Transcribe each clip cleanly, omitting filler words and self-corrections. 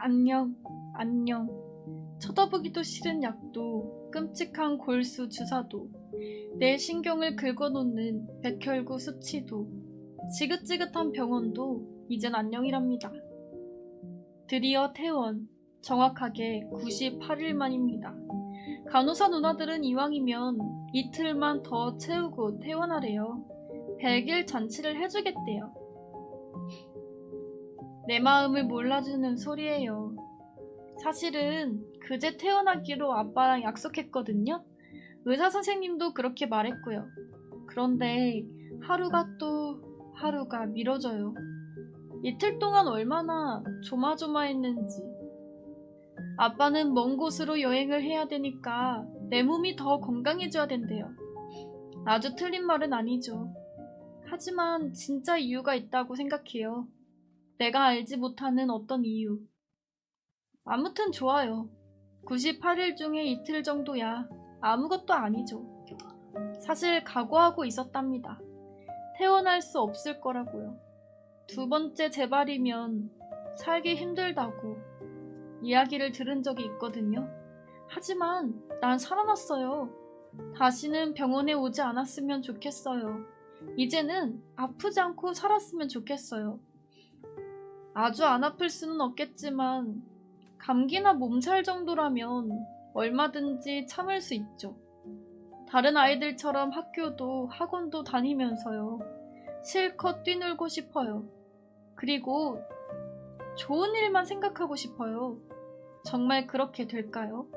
안녕, 안녕. 쳐다보기도 싫은 약도, 끔찍한 골수 주사도, 내 신경을 긁어놓는 백혈구 수치도, 지긋지긋한 병원도 이젠 안녕이랍니다. 드디어 퇴원, 정확하게 98일 만입니다. 간호사 누나들은 이왕이면 이틀만 더 채우고 퇴원하래요. 100일 잔치를 해주겠대요. 내 마음을 몰라주는 소리예요. 사실은 그제 퇴원하기로 아빠랑 약속했거든요. 의사 선생님도 그렇게 말했고요. 그런데 하루가 또 하루가 미뤄져요. 이틀 동안 얼마나 조마조마했는지. 아빠는 먼 곳으로 여행을 해야 되니까 내 몸이 더 건강해져야 된대요. 아주 틀린 말은 아니죠. 하지만 진짜 이유가 있다고 생각해요. 내가 알지 못하는 어떤 이유. 아무튼 좋아요. 98일 중에 이틀 정도야 아무것도 아니죠. 사실 각오하고 있었답니다. 퇴원할 수 없을 거라고요. 두 번째 재발이면 살기 힘들다고 이야기를 들은 적이 있거든요. 하지만 난 살아났어요. 다시는 병원에 오지 않았으면 좋겠어요. 이제는 아프지 않고 살았으면 좋겠어요. 아주 안 아플 수는 없겠지만 감기나 몸살 정도라면 얼마든지 참을 수 있죠. 다른 아이들처럼 학교도 학원도 다니면서요. 실컷 뛰놀고 싶어요. 그리고 좋은 일만 생각하고 싶어요. 정말 그렇게 될까요?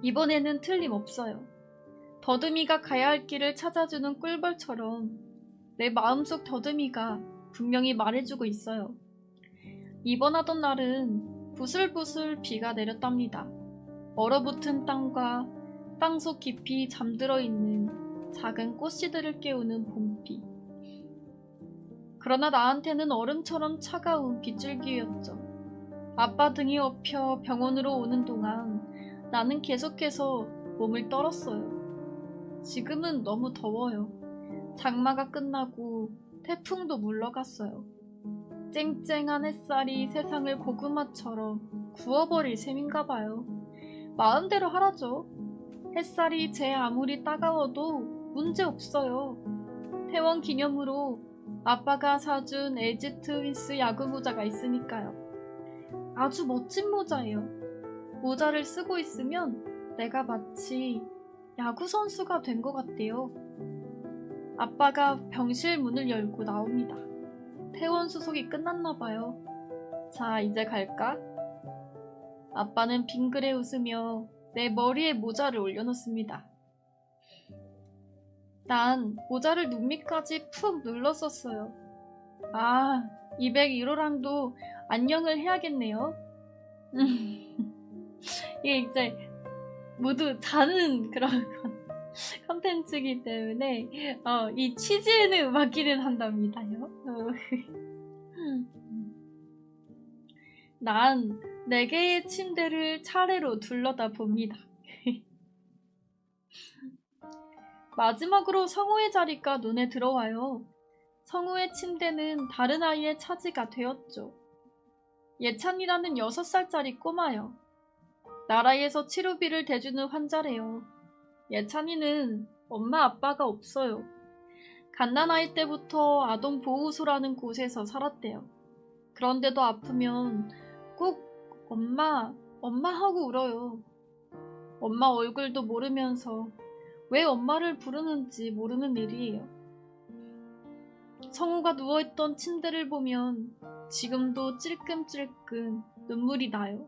이번에는 틀림없어요. 더듬이가 가야 할 길을 찾아주는 꿀벌처럼 내 마음속 더듬이가 분명히 말해주고 있어요. 입원하던 날은 부슬부슬 비가 내렸답니다. 얼어붙은 땅과 땅속 깊이 잠들어 있는 작은 꽃씨들을 깨우는 봄비. 그러나 나한테는 얼음처럼 차가운 빗줄기였죠. 아빠 등에 업혀 병원으로 오는 동안 나는 계속해서 몸을 떨었어요. 지금은 너무 더워요. 장마가 끝나고 태풍도 물러갔어요. 쨍쨍한 햇살이 세상을 고구마처럼 구워버릴 셈인가 봐요. 마음대로 하라죠. 햇살이 제 아무리 따가워도 문제없어요. 퇴원 기념으로 아빠가 사준 LG 트윈스 야구 모자가 있으니까요. 아주 멋진 모자예요. 모자를 쓰고 있으면 내가 마치 야구 선수가 된 것 같대요. 아빠가 병실 문을 열고 나옵니다. 퇴원 수속이 끝났나 봐요. 자, 이제 갈까? 아빠는 빙그레 웃으며 내 머리에 모자를 올려놓습니다. 난 모자를 눈 밑까지 푹 눌렀었어요. 아, 201호랑도 안녕을 해야겠네요. 이게 이제 모두 자는 그런 컨텐츠이기 때문에 이 취지에는 맞기는 한답니다요. 난 4개의 침대를 차례로 둘러다 봅니다. 마지막으로 성우의 자리가 눈에 들어와요. 성우의 침대는 다른 아이의 차지가 되었죠. 예찬이라는 6살짜리 꼬마요. 나라에서 치료비를 대주는 환자래요. 예찬이는 엄마 아빠가 없어요. 갓난아이 때부터 아동보호소라는 곳에서 살았대요. 그런데도 아프면 꼭 엄마 하고 울어요. 엄마 얼굴도 모르면서 왜 엄마를 부르는지 모르는 일이에요. 성우가 누워있던 침대를 보면 지금도 찔끔찔끔 눈물이 나요.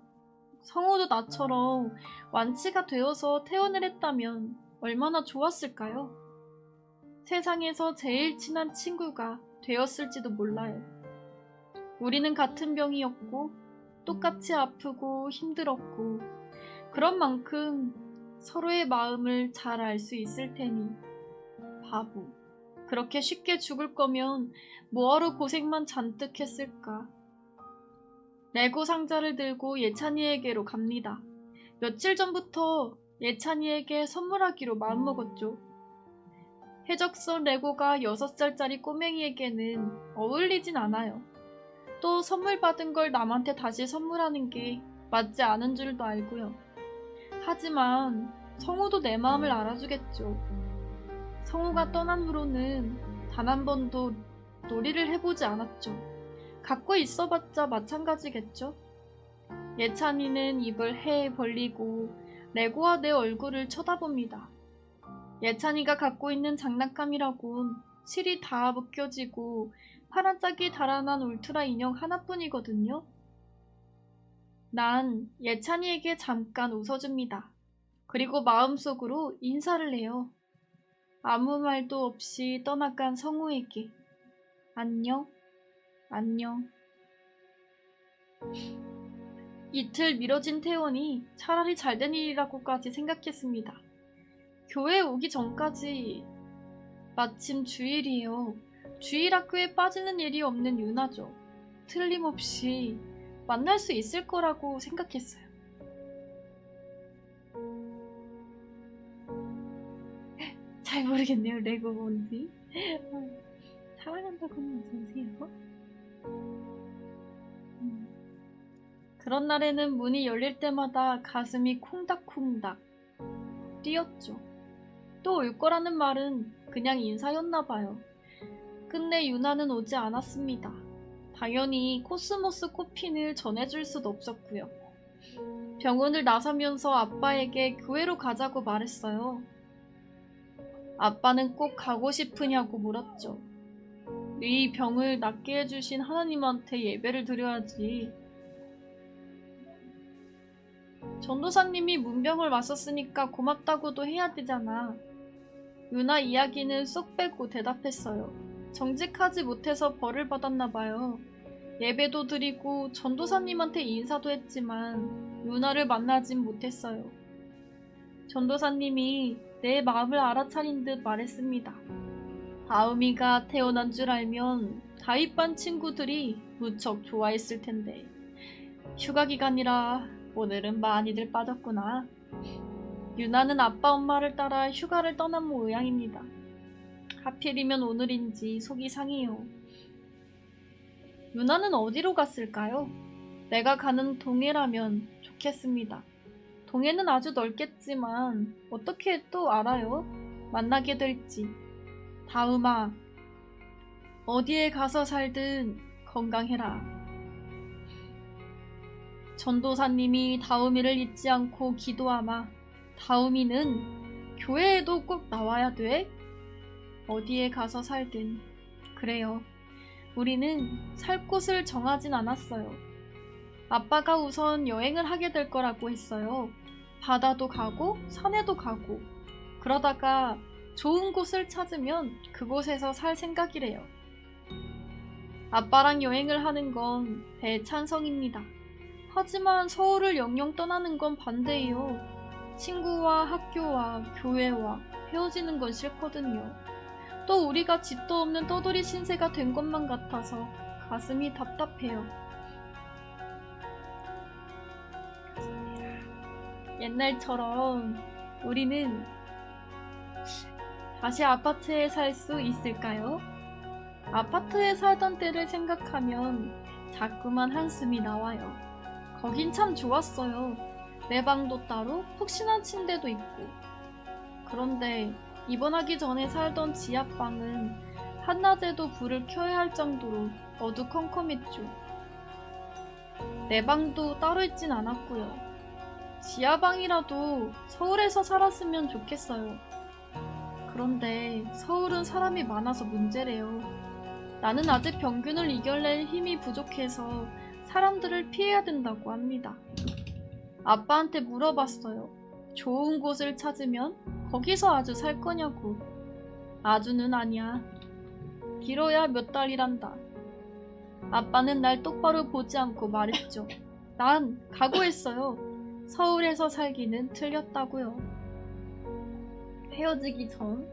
성우도 나처럼 완치가 되어서 퇴원을 했다면 얼마나 좋았을까요? 세상에서 제일 친한 친구가 되었을지도 몰라요. 우리는 같은 병이었고 똑같이 아프고 힘들었고 그런 만큼 서로의 마음을 잘 알 수 있을 테니. 바보. 그렇게 쉽게 죽을 거면 뭐하러 고생만 잔뜩 했을까. 레고 상자를 들고 예찬이에게로 갑니다. 며칠 전부터 예찬이에게 선물하기로 마음먹었죠. 해적선 레고가 6살짜리 꼬맹이에게는 어울리진 않아요. 또 선물 받은 걸 남한테 다시 선물하는 게 맞지 않은 줄도 알고요. 하지만 성우도 내 마음을 알아주겠죠. 성우가 떠난 후로는 단 한 번도 놀이를 해보지 않았죠. 갖고 있어봤자 마찬가지겠죠. 예찬이는 입을 헤 벌리고 레고와 내 얼굴을 쳐다봅니다. 예찬이가 갖고 있는 장난감이라곤 실이 다 벗겨지고 파란 짝이 달아난 울트라 인형 하나뿐이거든요. 난 예찬이에게 잠깐 웃어줍니다. 그리고 마음속으로 인사를 해요. 아무 말도 없이 떠나간 성우에게 안녕, 안녕. 이틀 미뤄진 퇴원이 차라리 잘된 일이라고까지 생각했습니다. 교회에 오기 전까지 마침 주일이에요. 주일 학교에 빠지는 일이 없는 유나죠. 틀림없이 만날 수 있을 거라고 생각했어요. 잘 모르겠네요. 레고 뭔지. 사랑한다고는 어서오세요. 그런 날에는 문이 열릴 때마다 가슴이 콩닥콩닥 뛰었죠. 또 올 거라는 말은 그냥 인사였나봐요. 끝내 유나는 오지 않았습니다. 당연히 코스모스 꽃핀을 전해줄 수도 없었고요. 병원을 나서면서 아빠에게 교회로 가자고 말했어요. 아빠는 꼭 가고 싶으냐고 물었죠. 네 병을 낫게 해주신 하나님한테 예배를 드려야지. 전도사님이 문병을 왔었으니까 고맙다고도 해야 되잖아. 유나 이야기는 쏙 빼고 대답했어요. 정직하지 못해서 벌을 받았나봐요. 예배도 드리고 전도사님한테 인사도 했지만 유나를 만나진 못했어요. 전도사님이 내 마음을 알아차린 듯 말했습니다. 다음이가 태어난 줄 알면 다윗반 친구들이 무척 좋아했을 텐데. 휴가 기간이라 오늘은 많이들 빠졌구나. 유나는 아빠 엄마를 따라 휴가를 떠난 모양입니다. 하필이면 오늘인지 속이 상해요. 유나는 어디로 갔을까요? 내가 가는 동해라면 좋겠습니다. 동해는 아주 넓겠지만 어떻게 또 알아요? 만나게 될지. 다음아, 어디에 가서 살든 건강해라. 전도사님이 다음이를 잊지 않고 기도하마. 다음이는 교회에도 꼭 나와야 돼? 어디에 가서 살든. 그래요. 우리는 살 곳을 정하진 않았어요. 아빠가 우선 여행을 하게 될 거라고 했어요. 바다도 가고 산에도 가고. 그러다가 좋은 곳을 찾으면 그곳에서 살 생각이래요. 아빠랑 여행을 하는 건 대찬성입니다. 하지만 서울을 영영 떠나는 건 반대예요. 친구와 학교와 교회와 헤어지는 건 싫거든요. 또 우리가 집도 없는 떠돌이 신세가 된 것만 같아서 가슴이 답답해요. 옛날처럼 우리는 다시 아파트에 살 수 있을까요? 아파트에 살던 때를 생각하면 자꾸만 한숨이 나와요. 거긴 참 좋았어요. 내 방도 따로 푹신한 침대도 있고. 그런데 입원하기 전에 살던 지하방은 한낮에도 불을 켜야 할 정도로 어두컴컴했죠. 내 방도 따로 있진 않았고요. 지하방이라도 서울에서 살았으면 좋겠어요. 그런데 서울은 사람이 많아서 문제래요. 나는 아직 병균을 이겨낼 힘이 부족해서 사람들을 피해야 된다고 합니다. 아빠한테 물어봤어요. 좋은 곳을 찾으면 거기서 아주 살 거냐고. 아주는 아니야. 길어야 몇 달이란다. 아빠는 날 똑바로 보지 않고 말했죠. 난 각오했어요. 서울에서 살기는 틀렸다고요. 헤어지기 전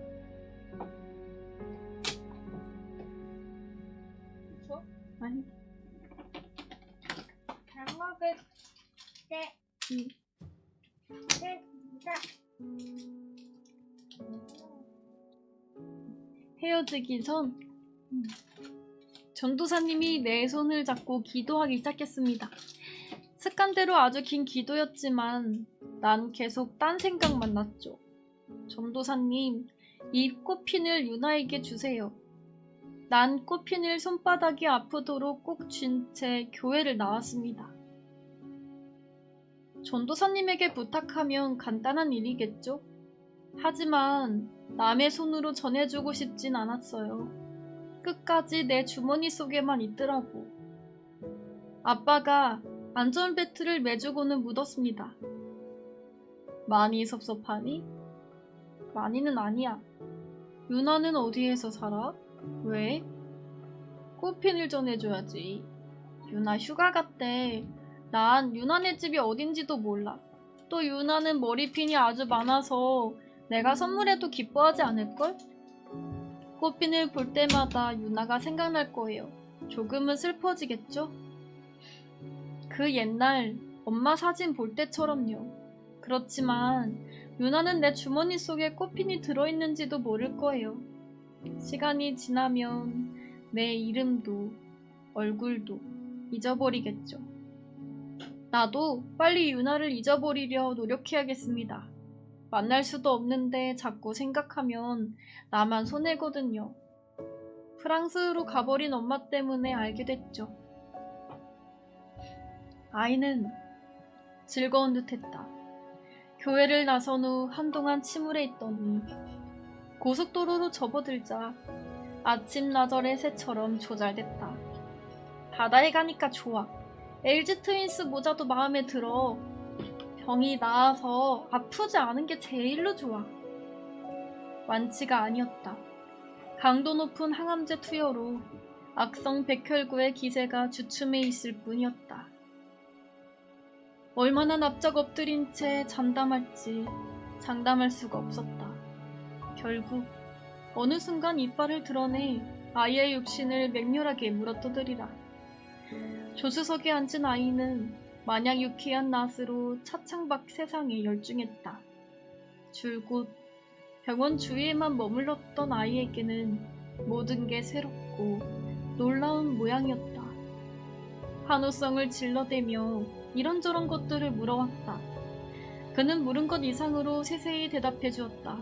아니 잘 먹을 때 진짜 헤어지기 전 전도사님이 내 손을 잡고 기도하기 시작했습니다. 습관대로 아주 긴 기도였지만 난 계속 딴 생각만 났죠. 전도사님, 이 꽃핀을 유나에게 주세요. 난 꽃핀을 손바닥이 아프도록 꼭 쥔 채 교회를 나왔습니다. 전도사님에게 부탁하면 간단한 일이겠죠? 하지만 남의 손으로 전해주고 싶진 않았어요. 끝까지 내 주머니 속에만 있더라고. 아빠가 안전벨트를 매주고는 묻었습니다. 많이 섭섭하니? 많이는 아니야. 유나는 어디에서 살아? 왜? 꽃핀을 전해줘야지. 유나 휴가 갔대. 난 유나네 집이 어딘지도 몰라. 또 유나는 머리핀이 아주 많아서 내가 선물해도 기뻐하지 않을걸? 꽃핀을 볼 때마다 유나가 생각날 거예요. 조금은 슬퍼지겠죠? 그 옛날 엄마 사진 볼 때처럼요. 그렇지만 유나는 내 주머니 속에 꽃핀이 들어있는지도 모를 거예요. 시간이 지나면 내 이름도 얼굴도 잊어버리겠죠. 나도 빨리 유나를 잊어버리려 노력해야겠습니다. 만날 수도 없는데 자꾸 생각하면 나만 손해거든요. 프랑스로 가버린 엄마 때문에 알게 됐죠. 아이는 즐거운 듯했다. 교회를 나선 후 한동안 침울해 있더니 고속도로로 접어들자 아침나절의 새처럼 조잘됐다. 바다에 가니까 좋아. LG 트윈스 모자도 마음에 들어. 병이 나아서 아프지 않은 게 제일로 좋아. 완치가 아니었다. 강도 높은 항암제 투여로 악성 백혈구의 기세가 주춤해 있을 뿐이었다. 얼마나 납작 엎드린 채 장담할지 장담할 수가 없었다. 결국 어느 순간 이빨을 드러내 아이의 육신을 맹렬하게 물어뜯으리라. 조수석에 앉은 아이는 마냥 유쾌한 낯으로 차창 밖 세상에 열중했다. 줄곧 병원 주위에만 머물렀던 아이에게는 모든 게 새롭고 놀라운 모양이었다. 환호성을 질러대며 이런저런 것들을 물어왔다. 그는 물은 것 이상으로 세세히 대답해 주었다.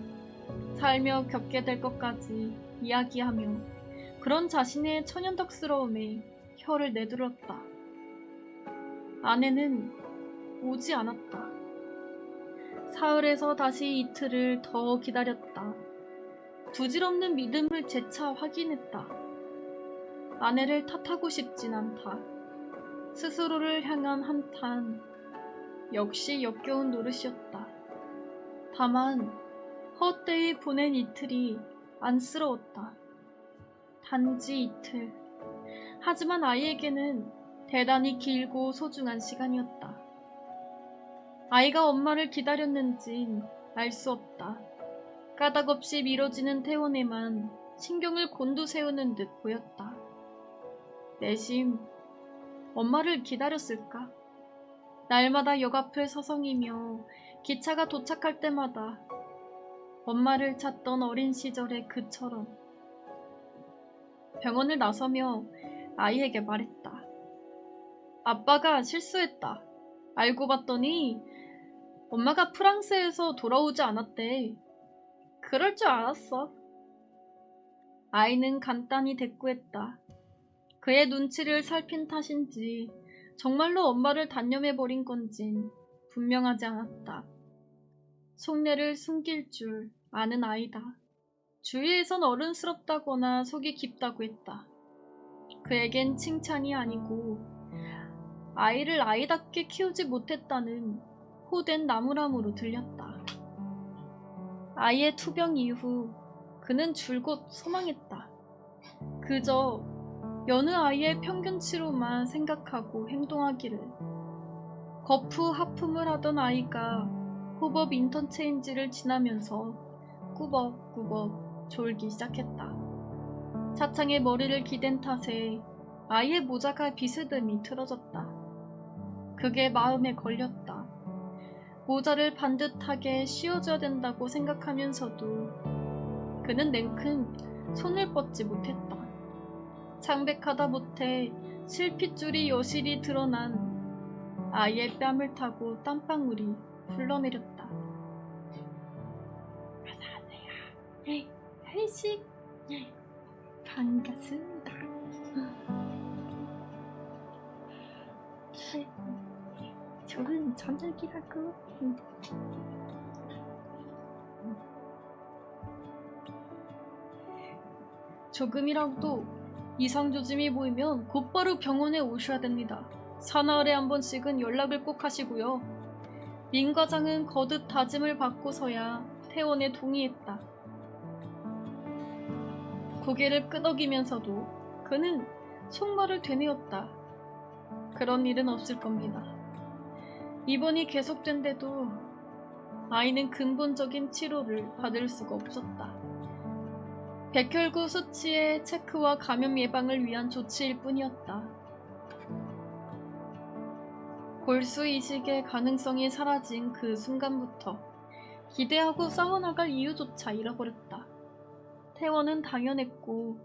살며 겪게 될 것까지 이야기하며 그런 자신의 천연덕스러움에 혀를 내둘렀다. 아내는 오지 않았다. 사흘에서 다시 이틀을 더 기다렸다. 부질없는 믿음을 재차 확인했다. 아내를 탓하고 싶진 않다. 스스로를 향한 한탄, 역시 역겨운 노릇이었다. 다만 헛되이 보낸 이틀이 안쓰러웠다. 단지 이틀. 하지만 아이에게는 대단히 길고 소중한 시간이었다. 아이가 엄마를 기다렸는진 알 수 없다. 까닭없이 미뤄지는 퇴원에만 신경을 곤두세우는 듯 보였다. 내심 엄마를 기다렸을까? 날마다 역 앞을 서성이며 기차가 도착할 때마다 엄마를 찾던 어린 시절의 그처럼. 병원을 나서며 아이에게 말했다. 아빠가 실수했다. 알고 봤더니 엄마가 프랑스에서 돌아오지 않았대. 그럴 줄 알았어. 아이는 간단히 대꾸했다. 그의 눈치를 살핀 탓인지 정말로 엄마를 단념해버린 건진 분명하지 않았다. 속내를 숨길 줄 아는 아이다. 주위에선 어른스럽다거나 속이 깊다고 했다. 그에겐 칭찬이 아니고 아이를 아이답게 키우지 못했다는 호된 나무람으로 들렸다. 아이의 투병 이후 그는 줄곧 소망했다. 그저 여느 아이의 평균치로만 생각하고 행동하기를. 거푸 하품을 하던 아이가 호법 인턴체인지를 지나면서 꾸벅꾸벅 졸기 시작했다. 차창에 머리를 기댄 탓에 아이의 모자가 비스듬히 틀어졌다. 그게 마음에 걸렸다. 모자를 반듯하게 씌워줘야 된다고 생각하면서도 그는 냉큼 손을 뻗지 못했다. 창백하다 못해 실핏줄이 여실히 드러난 아이의 뺨을 타고 땀방울이 흘러내렸다. 어서오세요. 회식 반갑습니다. 좋은 저녁이라고. 조금이라도 이상 조짐이 보이면 곧바로 병원에 오셔야 됩니다. 사나흘에 한 번씩은 연락을 꼭 하시고요. 민 과장은 거듭 다짐을 받고서야 퇴원에 동의했다. 고개를 끄덕이면서도 그는 속말을 되뇌었다. 그런 일은 없을 겁니다. 입원이 계속된데도 아이는 근본적인 치료를 받을 수가 없었다. 백혈구 수치의 체크와 감염 예방을 위한 조치일 뿐이었다. 골수 이식의 가능성이 사라진 그 순간부터 기대하고 싸워나갈 이유조차 잃어버렸다. 퇴원은 당연했고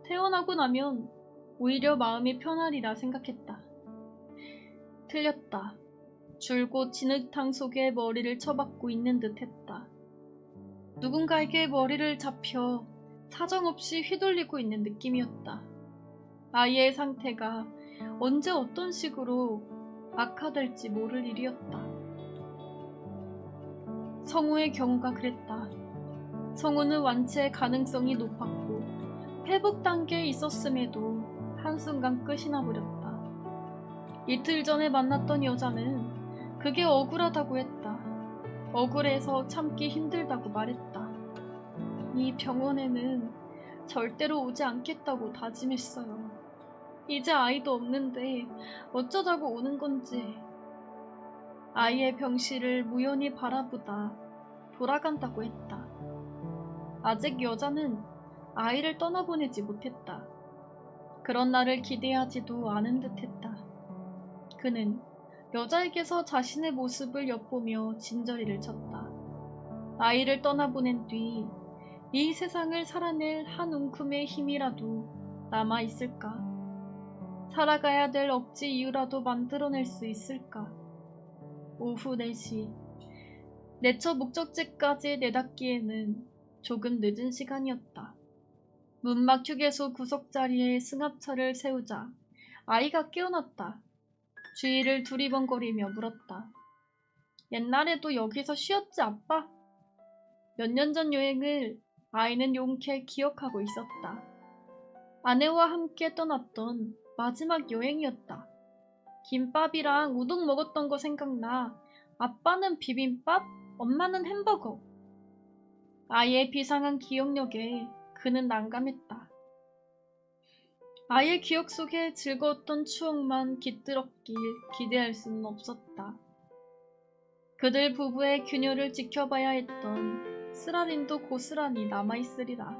퇴원하고 나면 오히려 마음이 편하리라 생각했다. 틀렸다. 줄곧 진흙탕 속에 머리를 쳐박고 있는 듯했다. 누군가에게 머리를 잡혀 사정없이 휘둘리고 있는 느낌이었다. 아이의 상태가 언제 어떤 식으로 악화될지 모를 일이었다. 성우의 경우가 그랬다. 성우는 완치의 가능성이 높았고 회복 단계에 있었음에도 한순간 끝이 나버렸다. 이틀 전에 만났던 여자는 그게 억울하다고 했다. 억울해서 참기 힘들다고 말했다. 이 병원에는 절대로 오지 않겠다고 다짐했어요. 이제 아이도 없는데 어쩌자고 오는 건지. 아이의 병실을 무연히 바라보다 돌아간다고 했다. 아직 여자는 아이를 떠나보내지 못했다. 그런 날을 기대하지도 않은 듯했다. 그는 여자에게서 자신의 모습을 엿보며 진저리를 쳤다. 아이를 떠나보낸 뒤 이 세상을 살아낼 한 움큼의 힘이라도 남아있을까? 살아가야 될 억지 이유라도 만들어낼 수 있을까? 오후 4시. 내처 목적지까지 내닫기에는 조금 늦은 시간이었다. 문막 휴게소 구석자리에 승합차를 세우자 아이가 깨어났다. 주위를 두리번거리며 물었다. 옛날에도 여기서 쉬었지, 아빠? 몇 년 전 여행을 아이는 용케 기억하고 있었다. 아내와 함께 떠났던 마지막 여행이었다. 김밥이랑 우동 먹었던 거 생각나. 아빠는 비빔밥, 엄마는 햄버거. 아이의 비상한 기억력에 그는 난감했다. 아이의 기억 속에 즐거웠던 추억만 깃들었길 기대할 수는 없었다. 그들 부부의 균열을 지켜봐야 했던 쓰라린도 고스란히 남아있으리라.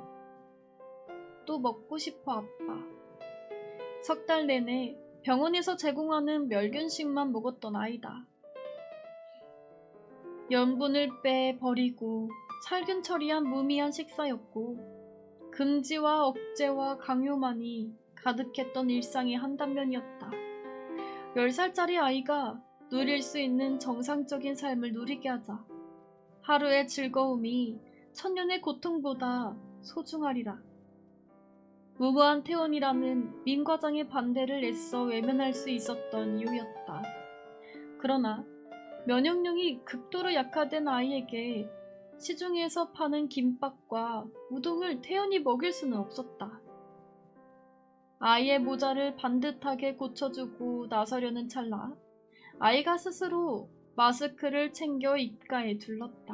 또 먹고 싶어, 아빠. 석 달 내내 병원에서 제공하는 멸균식만 먹었던 아이다. 염분을 빼 버리고 살균 처리한 무미한 식사였고 금지와 억제와 강요만이 가득했던 일상의 한 단면이었다. 10살짜리 아이가 누릴 수 있는 정상적인 삶을 누리게 하자. 하루의 즐거움이 천년의 고통보다 소중하리라. 무모한 퇴원이라는 민 과장의 반대를 애써 외면할 수 있었던 이유였다. 그러나 면역력이 극도로 약화된 아이에게 시중에서 파는 김밥과 우동을 태연히 먹일 수는 없었다. 아이의 모자를 반듯하게 고쳐주고 나서려는 찰나 아이가 스스로 마스크를 챙겨 입가에 둘렀다.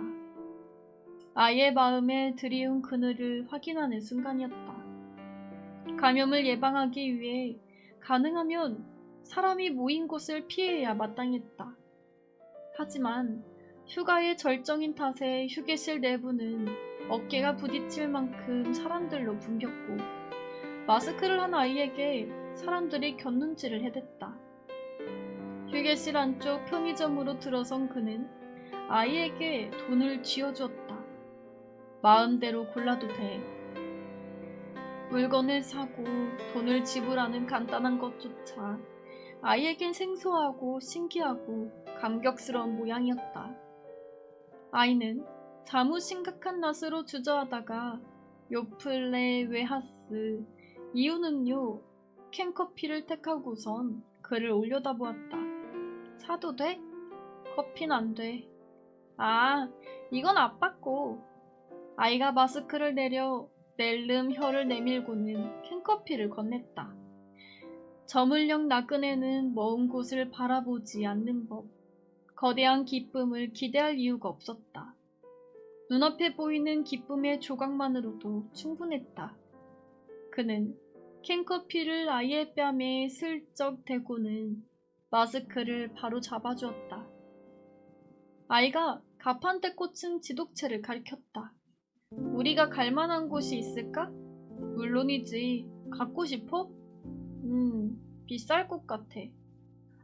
아이의 마음에 드리운 그늘을 확인하는 순간이었다. 감염을 예방하기 위해 가능하면 사람이 모인 곳을 피해야 마땅했다. 하지만 휴가의 절정인 탓에 휴게실 내부는 어깨가 부딪힐 만큼 사람들로 붐볐고 마스크를 한 아이에게 사람들이 곁눈질을 해댔다. 휴게실 안쪽 편의점으로 들어선 그는 아이에게 돈을 쥐어주었다. 마음대로 골라도 돼. 물건을 사고 돈을 지불하는 간단한 것조차 아이에겐 생소하고 신기하고 감격스러운 모양이었다. 아이는 자무 심각한 낯으로 주저하다가 요플레 웨하스 이유는요 캔커피를 택하고선 그를 올려다보았다. 사도 돼? 커피는 안 돼. 아, 이건 아빠 거. 아이가 마스크를 내려 낼름 혀를 내밀고는 캔커피를 건넸다. 저물녘 나그네는 먼 곳을 바라보지 않는 법. 거대한 기쁨을 기대할 이유가 없었다. 눈앞에 보이는 기쁨의 조각만으로도 충분했다. 그는 캔커피를 아이의 뺨에 슬쩍 대고는 마스크를 바로 잡아주었다. 아이가 가판대 꽂힌 지독체를 가리켰다. 우리가 갈 만한 곳이 있을까? 물론이지. 갖고 싶어? 비쌀 것 같아.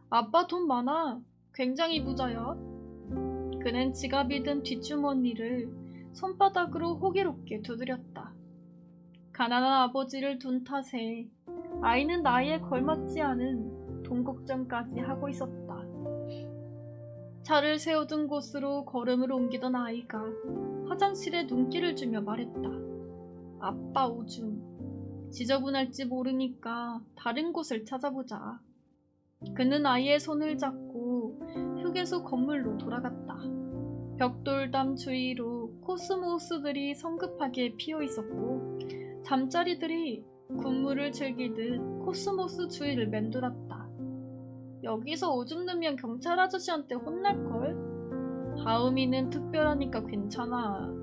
아빠 돈 많아. 굉장히 부자야. 그는 지갑이 든 뒷주머니를 손바닥으로 호기롭게 두드렸다. 가난한 아버지를 둔 탓에 아이는 나이에 걸맞지 않은 돈 걱정까지 하고 있었다. 차를 세워둔 곳으로 걸음을 옮기던 아이가 화장실에 눈길을 주며 말했다. 아빠 오줌. 지저분할지 모르니까 다른 곳을 찾아보자. 그는 아이의 손을 잡고 휴게소 건물로 돌아갔다. 벽돌담 주위로 코스모스들이 성급하게 피어 있었고 잠자리들이 군무를 즐기듯 코스모스 주위를 맴돌았다. 여기서 오줌 누면 경찰 아저씨한테 혼날걸? 다음이는 특별하니까 괜찮아.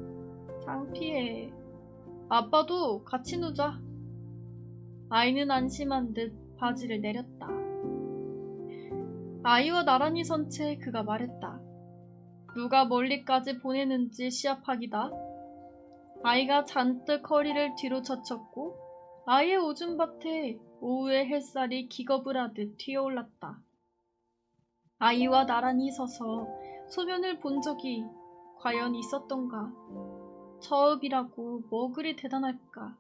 창피해. 아빠도 같이 누자. 아이는 안심한 듯 바지를 내렸다. 아이와 나란히 선 채 그가 말했다. 누가 멀리까지 보내는지 시합하기다. 아이가 잔뜩 허리를 뒤로 젖혔고 아이의 오줌밭에 오후의 햇살이 기겁을 하듯 튀어올랐다. 아이와 나란히 서서 소변을 본 적이 과연 있었던가. 처읍이라고 뭐 그리 대단할까.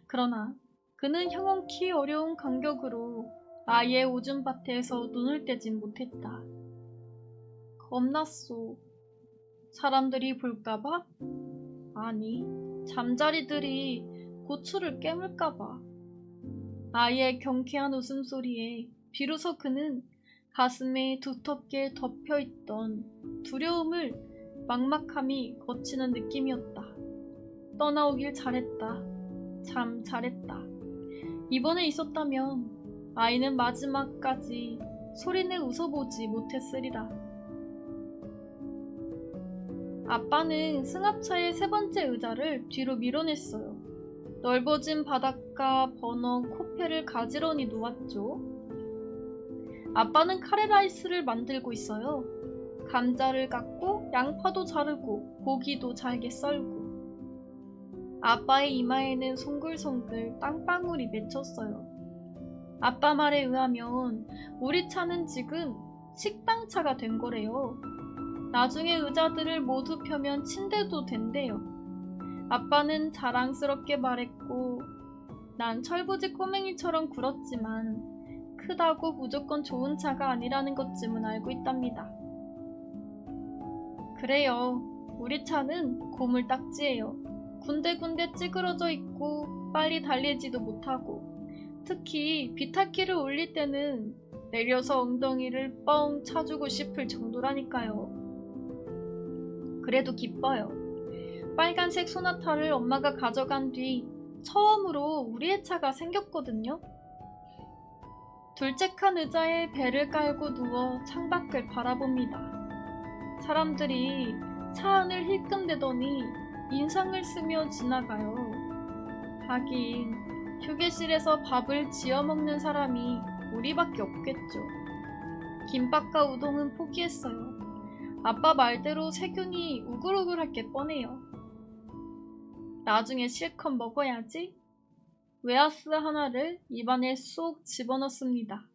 그러나 그는 형언키 어려운 간격으로 아이의 오줌밭에서 눈을 떼진 못했다. 겁났소. 사람들이 볼까봐? 아니, 잠자리들이 고추를 깨물까봐. 아이의 경쾌한 웃음소리에 비로소 그는 가슴에 두텁게 덮여있던 두려움을 막막함이 거치는 느낌이었다. 떠나오길 잘했다. 참 잘했다. 이번에 있었다면 아이는 마지막까지 소리내 웃어보지 못했으리라. 아빠는 승합차의 세 번째 의자를 뒤로 밀어냈어요. 넓어진 바닥과 버너, 코페를 가지런히 놓았죠. 아빠는 카레라이스를 만들고 있어요. 감자를 깎고 양파도 자르고 고기도 잘게 썰고. 아빠의 이마에는 송글송글 땅방울이 맺혔어요. 아빠 말에 의하면 우리 차는 지금 식당차가 된 거래요. 나중에 의자들을 모두 펴면 침대도 된대요. 아빠는 자랑스럽게 말했고 난 철부지 꼬맹이처럼 굴었지만 크다고 무조건 좋은 차가 아니라는 것쯤은 알고 있답니다. 그래요. 우리 차는 고물딱지예요. 군데군데 찌그러져 있고 빨리 달리지도 못하고 특히 비타키를 올릴 때는 내려서 엉덩이를 뻥 차주고 싶을 정도라니까요. 그래도 기뻐요. 빨간색 소나타를 엄마가 가져간 뒤 처음으로 우리의 차가 생겼거든요. 둘째 칸 의자에 배를 깔고 누워 창밖을 바라봅니다. 사람들이 차 안을 힐끔대더니 인상을 쓰며 지나가요. 하긴 휴게실에서 밥을 지어 먹는 사람이 우리밖에 없겠죠. 김밥과 우동은 포기했어요. 아빠 말대로 세균이 우글우글할 게 뻔해요. 나중에 실컷 먹어야지. 웨하스 하나를 입안에 쏙 집어넣습니다.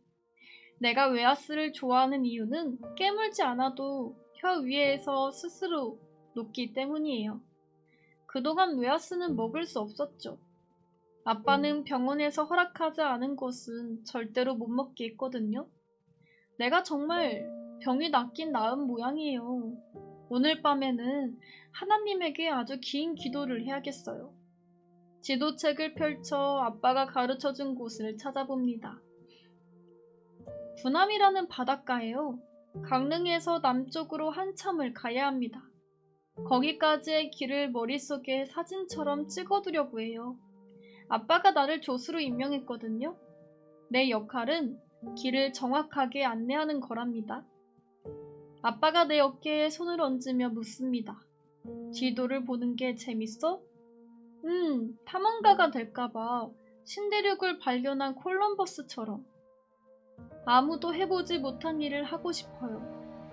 내가 웨하스를 좋아하는 이유는 깨물지 않아도 혀 위에서 스스로 녹기 때문이에요. 그동안 웨하스는 먹을 수 없었죠. 아빠는 병원에서 허락하지 않은 것은 절대로 못 먹게 했거든요. 내가 정말 병이 낫긴 나은 모양이에요. 오늘 밤에는 하나님에게 아주 긴 기도를 해야겠어요. 지도책을 펼쳐 아빠가 가르쳐준 곳을 찾아봅니다. 부남이라는 바닷가예요. 강릉에서 남쪽으로 한참을 가야 합니다. 거기까지의 길을 머릿속에 사진처럼 찍어두려고 해요. 아빠가 나를 조수로 임명했거든요. 내 역할은 길을 정확하게 안내하는 거랍니다. 아빠가 내 어깨에 손을 얹으며 묻습니다. 지도를 보는 게 재밌어? 탐험가가 될까봐 신대륙을 발견한 콜럼버스처럼. 아무도 해보지 못한 일을 하고 싶어요.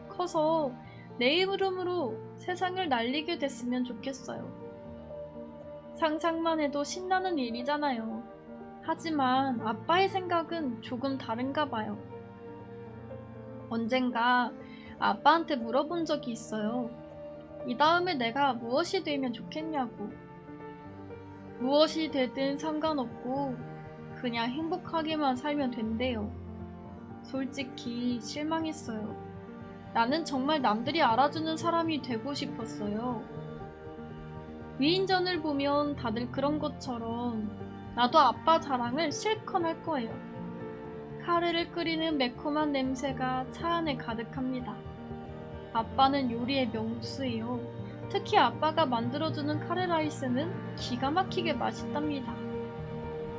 커서 내 이름으로 세상을 날리게 됐으면 좋겠어요. 상상만 해도 신나는 일이잖아요. 하지만 아빠의 생각은 조금 다른가 봐요. 언젠가 아빠한테 물어본 적이 있어요. 이 다음에 내가 무엇이 되면 좋겠냐고. 무엇이 되든 상관없고 그냥 행복하게만 살면 된대요. 솔직히 실망했어요. 나는 정말 남들이 알아주는 사람이 되고 싶었어요. 위인전을 보면 다들 그런 것처럼 나도 아빠 자랑을 실컷 할 거예요. 카레를 끓이는 매콤한 냄새가 차 안에 가득합니다. 아빠는 요리의 명수예요. 특히 아빠가 만들어주는 카레라이스는 기가 막히게 맛있답니다.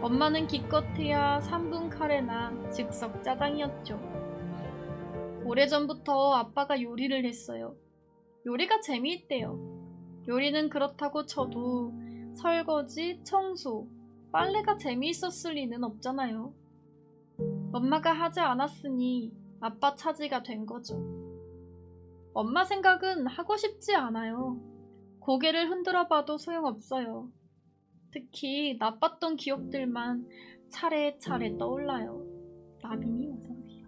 엄마는 기껏해야 3분 카레나 즉석 짜장이었죠. 오래전부터 아빠가 요리를 했어요. 요리가 재미있대요. 요리는 그렇다고 쳐도 설거지, 청소, 빨래가 재미있었을 리는 없잖아요. 엄마가 하지 않았으니 아빠 차지가 된 거죠. 엄마 생각은 하고 싶지 않아요. 고개를 흔들어 봐도 소용없어요. 특히 나빴던 기억들만 차례차례 떠올라요. 나빈이 어서오세요.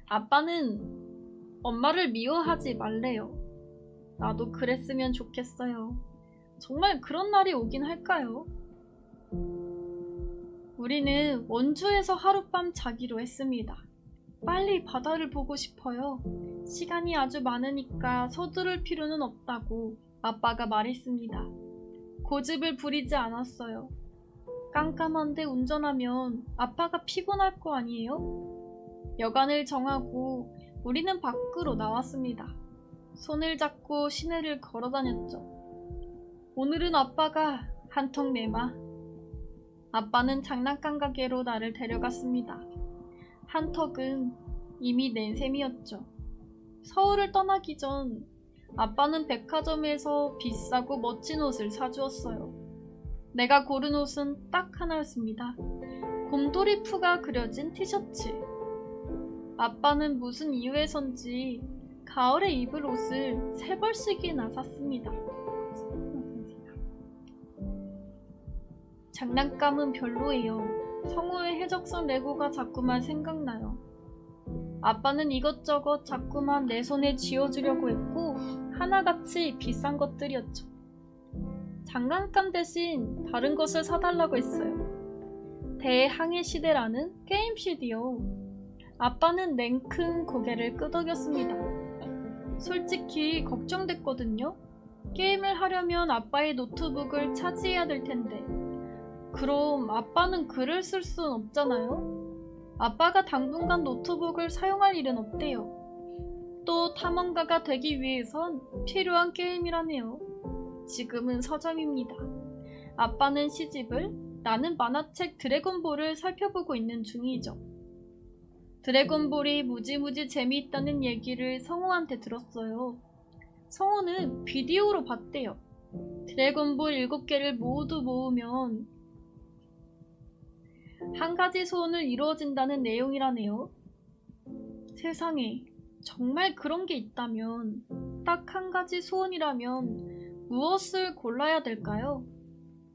아빠는 엄마를 미워하지 말래요. 나도 그랬으면 좋겠어요. 정말 그런 날이 오긴 할까요? 우리는 원주에서 하룻밤 자기로 했습니다. 빨리 바다를 보고 싶어요. 시간이 아주 많으니까 서두를 필요는 없다고 아빠가 말했습니다. 고집을 부리지 않았어요. 깜깜한데 운전하면 아빠가 피곤할 거 아니에요? 여간을 정하고 우리는 밖으로 나왔습니다. 손을 잡고 시내를 걸어 다녔죠. 오늘은 아빠가 한턱 내마. 아빠는 장난감 가게로 나를 데려갔습니다. 한턱은 이미 낸 셈이었죠. 서울을 떠나기 전 아빠는 백화점에서 비싸고 멋진 옷을 사주었어요. 내가 고른 옷은 딱 하나였습니다. 곰돌이 푸가 그려진 티셔츠. 아빠는 무슨 이유에선지 가을에 입을 옷을 3벌씩이나 샀습니다. 장난감은 별로예요. 성우의 해적선 레고가 자꾸만 생각나요. 아빠는 이것저것 자꾸만 내 손에 쥐어주려고 했고 하나같이 비싼 것들이었죠. 장난감 대신 다른 것을 사달라고 했어요. 대항해 시대라는 게임 CD요. 아빠는 냉큼 고개를 끄덕였습니다. 솔직히 걱정됐거든요. 게임을 하려면 아빠의 노트북을 차지해야 될 텐데 그럼 아빠는 글을 쓸 순 없잖아요. 아빠가 당분간 노트북을 사용할 일은 없대요. 또 탐험가가 되기 위해선 필요한 게임이라네요. 지금은 서점입니다. 아빠는 시집을, 나는 만화책 드래곤볼을 살펴보고 있는 중이죠. 드래곤볼이 무지무지 재미있다는 얘기를 성우한테 들었어요. 성우는 비디오로 봤대요. 드래곤볼 7개를 모두 모으면 한 가지 소원을 이루어진다는 내용이라네요. 세상에 정말 그런 게 있다면 딱 한 가지 소원이라면 무엇을 골라야 될까요?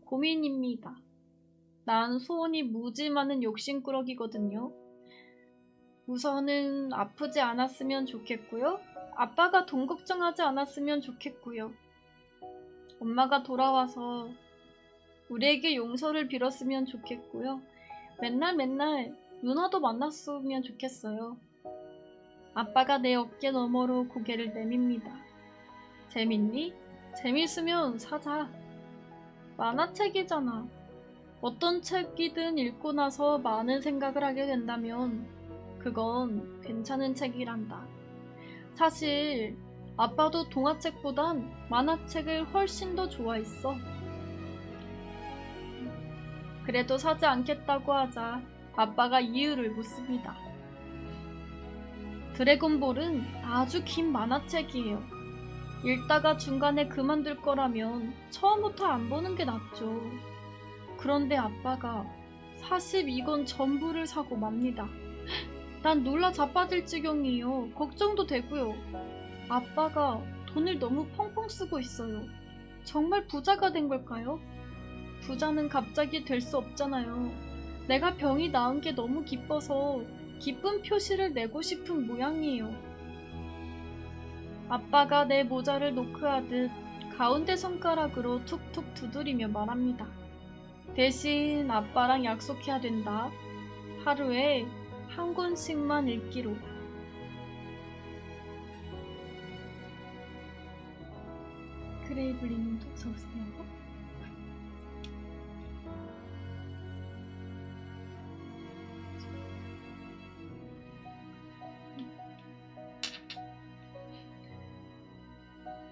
고민입니다. 난 소원이 무지 많은 욕심꾸러기거든요. 우선은 아프지 않았으면 좋겠고요. 아빠가 돈 걱정하지 않았으면 좋겠고요. 엄마가 돌아와서 우리에게 용서를 빌었으면 좋겠고요. 맨날 누나도 만났으면 좋겠어요. 아빠가 내 어깨 너머로 고개를 내밉니다. 재밌니? 재밌으면 사자. 만화책이잖아. 어떤 책이든 읽고 나서 많은 생각을 하게 된다면 그건 괜찮은 책이란다. 사실 아빠도 동화책보단 만화책을 훨씬 더 좋아했어. 그래도 사지 않겠다고 하자 아빠가 이유를 묻습니다. 드래곤볼은 아주 긴 만화책이에요. 읽다가 중간에 그만둘 거라면 처음부터 안 보는 게 낫죠. 그런데 아빠가 42권 전부를 사고 맙니다. 난 놀라 자빠질 지경이에요. 걱정도 되고요. 아빠가 돈을 너무 펑펑 쓰고 있어요. 정말 부자가 된 걸까요? 부자는 갑자기 될 수 없잖아요. 내가 병이 나은 게 너무 기뻐서 기쁜 표시를 내고 싶은 모양이에요. 아빠가 내 모자를 노크하듯 가운데 손가락으로 툭툭 두드리며 말합니다. 대신 아빠랑 약속해야 된다. 하루에 한 권씩만 읽기로. 그레이블리님 어서오세요.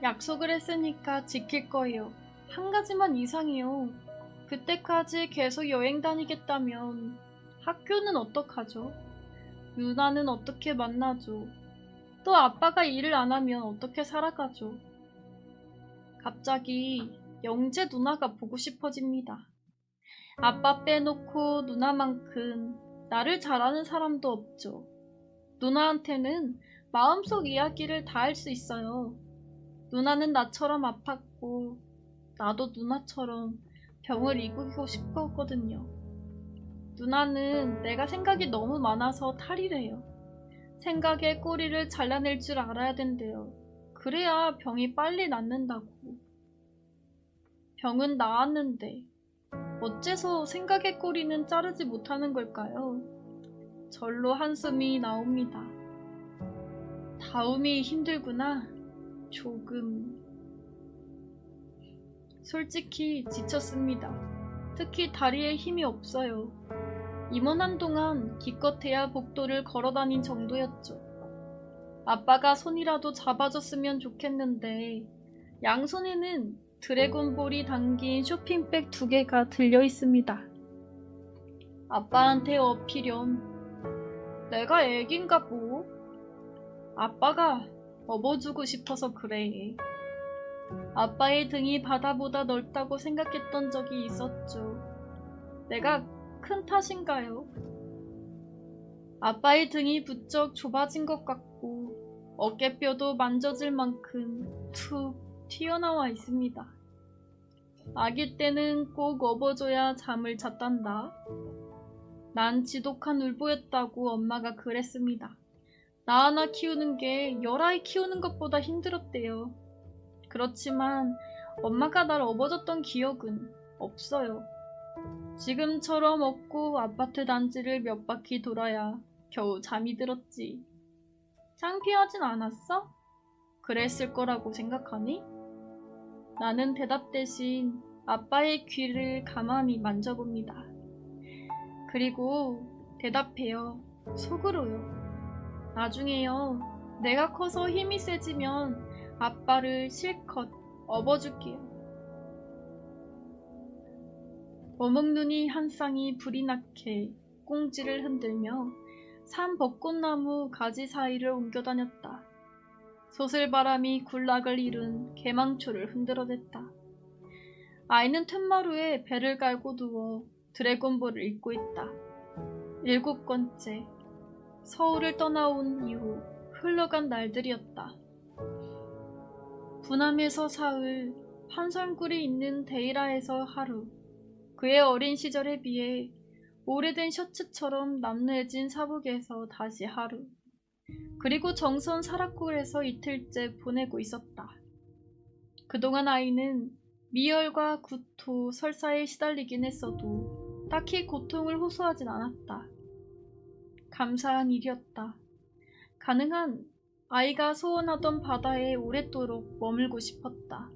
약속을 했으니까 지킬 거예요. 한 가지만 이상해요. 그때까지 계속 여행 다니겠다면 학교는 어떡하죠? 유나는 어떻게 만나죠? 또 아빠가 일을 안 하면 어떻게 살아가죠? 갑자기 영재 누나가 보고 싶어집니다. 아빠 빼놓고 누나만큼 나를 잘 아는 사람도 없죠. 누나한테는 마음속 이야기를 다 할 수 있어요. 누나는 나처럼 아팠고 나도 누나처럼 병을 이기고 싶었거든요. 누나는 내가 생각이 너무 많아서 탈이래요. 생각에 꼬리를 잘라낼 줄 알아야 된대요. 그래야 병이 빨리 낫는다고. 병은 나았는데 어째서 생각의 꼬리는 자르지 못하는 걸까요? 절로 한숨이 나옵니다. 다움이 힘들구나. 조금. 솔직히 지쳤습니다. 특히 다리에 힘이 없어요. 임원 한동안 기껏해야 복도를 걸어다닌 정도였죠. 아빠가 손이라도 잡아줬으면 좋겠는데 양손에는 드래곤볼이 담긴 쇼핑백 2개가 들려있습니다. 아빠한테 업히렴. 내가 애긴가 뭐? 아빠가 업어주고 싶어서 그래. 아빠의 등이 바다보다 넓다고 생각했던 적이 있었죠. 내가 큰 탓인가요? 아빠의 등이 부쩍 좁아진 것 같고 어깨뼈도 만져질 만큼 툭 튀어나와 있습니다. 아기 때는 꼭 업어줘야 잠을 잤단다. 난 지독한 울보였다고 엄마가 그랬습니다. 나 하나 키우는 게 10아이 키우는 것보다 힘들었대요. 그렇지만 엄마가 날 업어줬던 기억은 없어요. 지금처럼 없고 아파트 단지를 몇 바퀴 돌아야 겨우 잠이 들었지. 창피하진 않았어? 그랬을 거라고 생각하니? 나는 대답 대신 아빠의 귀를 가만히 만져봅니다. 그리고 대답해요. 속으로요. 나중에요. 내가 커서 힘이 세지면 아빠를 실컷 업어줄게요. 어묵눈이 한 쌍이 불이 나게 꽁지를 흔들며 산 벚꽃나무 가지 사이를 옮겨다녔다. 소슬바람이 군락을 이룬 개망초를 흔들어댔다. 아이는 툇마루에 배를 갈고 누워 드래곤볼을 읽고 있다. 7권째. 서울을 떠나온 이후 흘러간 날들이었다. 부남에서 사흘, 판설굴이 있는 데이라에서 하루. 그의 어린 시절에 비해 오래된 셔츠처럼 남루해진 사북에서 다시 하루. 그리고 정선 사락굴에서 이틀째 보내고 있었다. 그동안 아이는 미열과 구토, 설사에 시달리긴 했어도 딱히 고통을 호소하진 않았다. 감사한 일이었다. 가능한 아이가 소원하던 바다에 오랫도록 머물고 싶었다.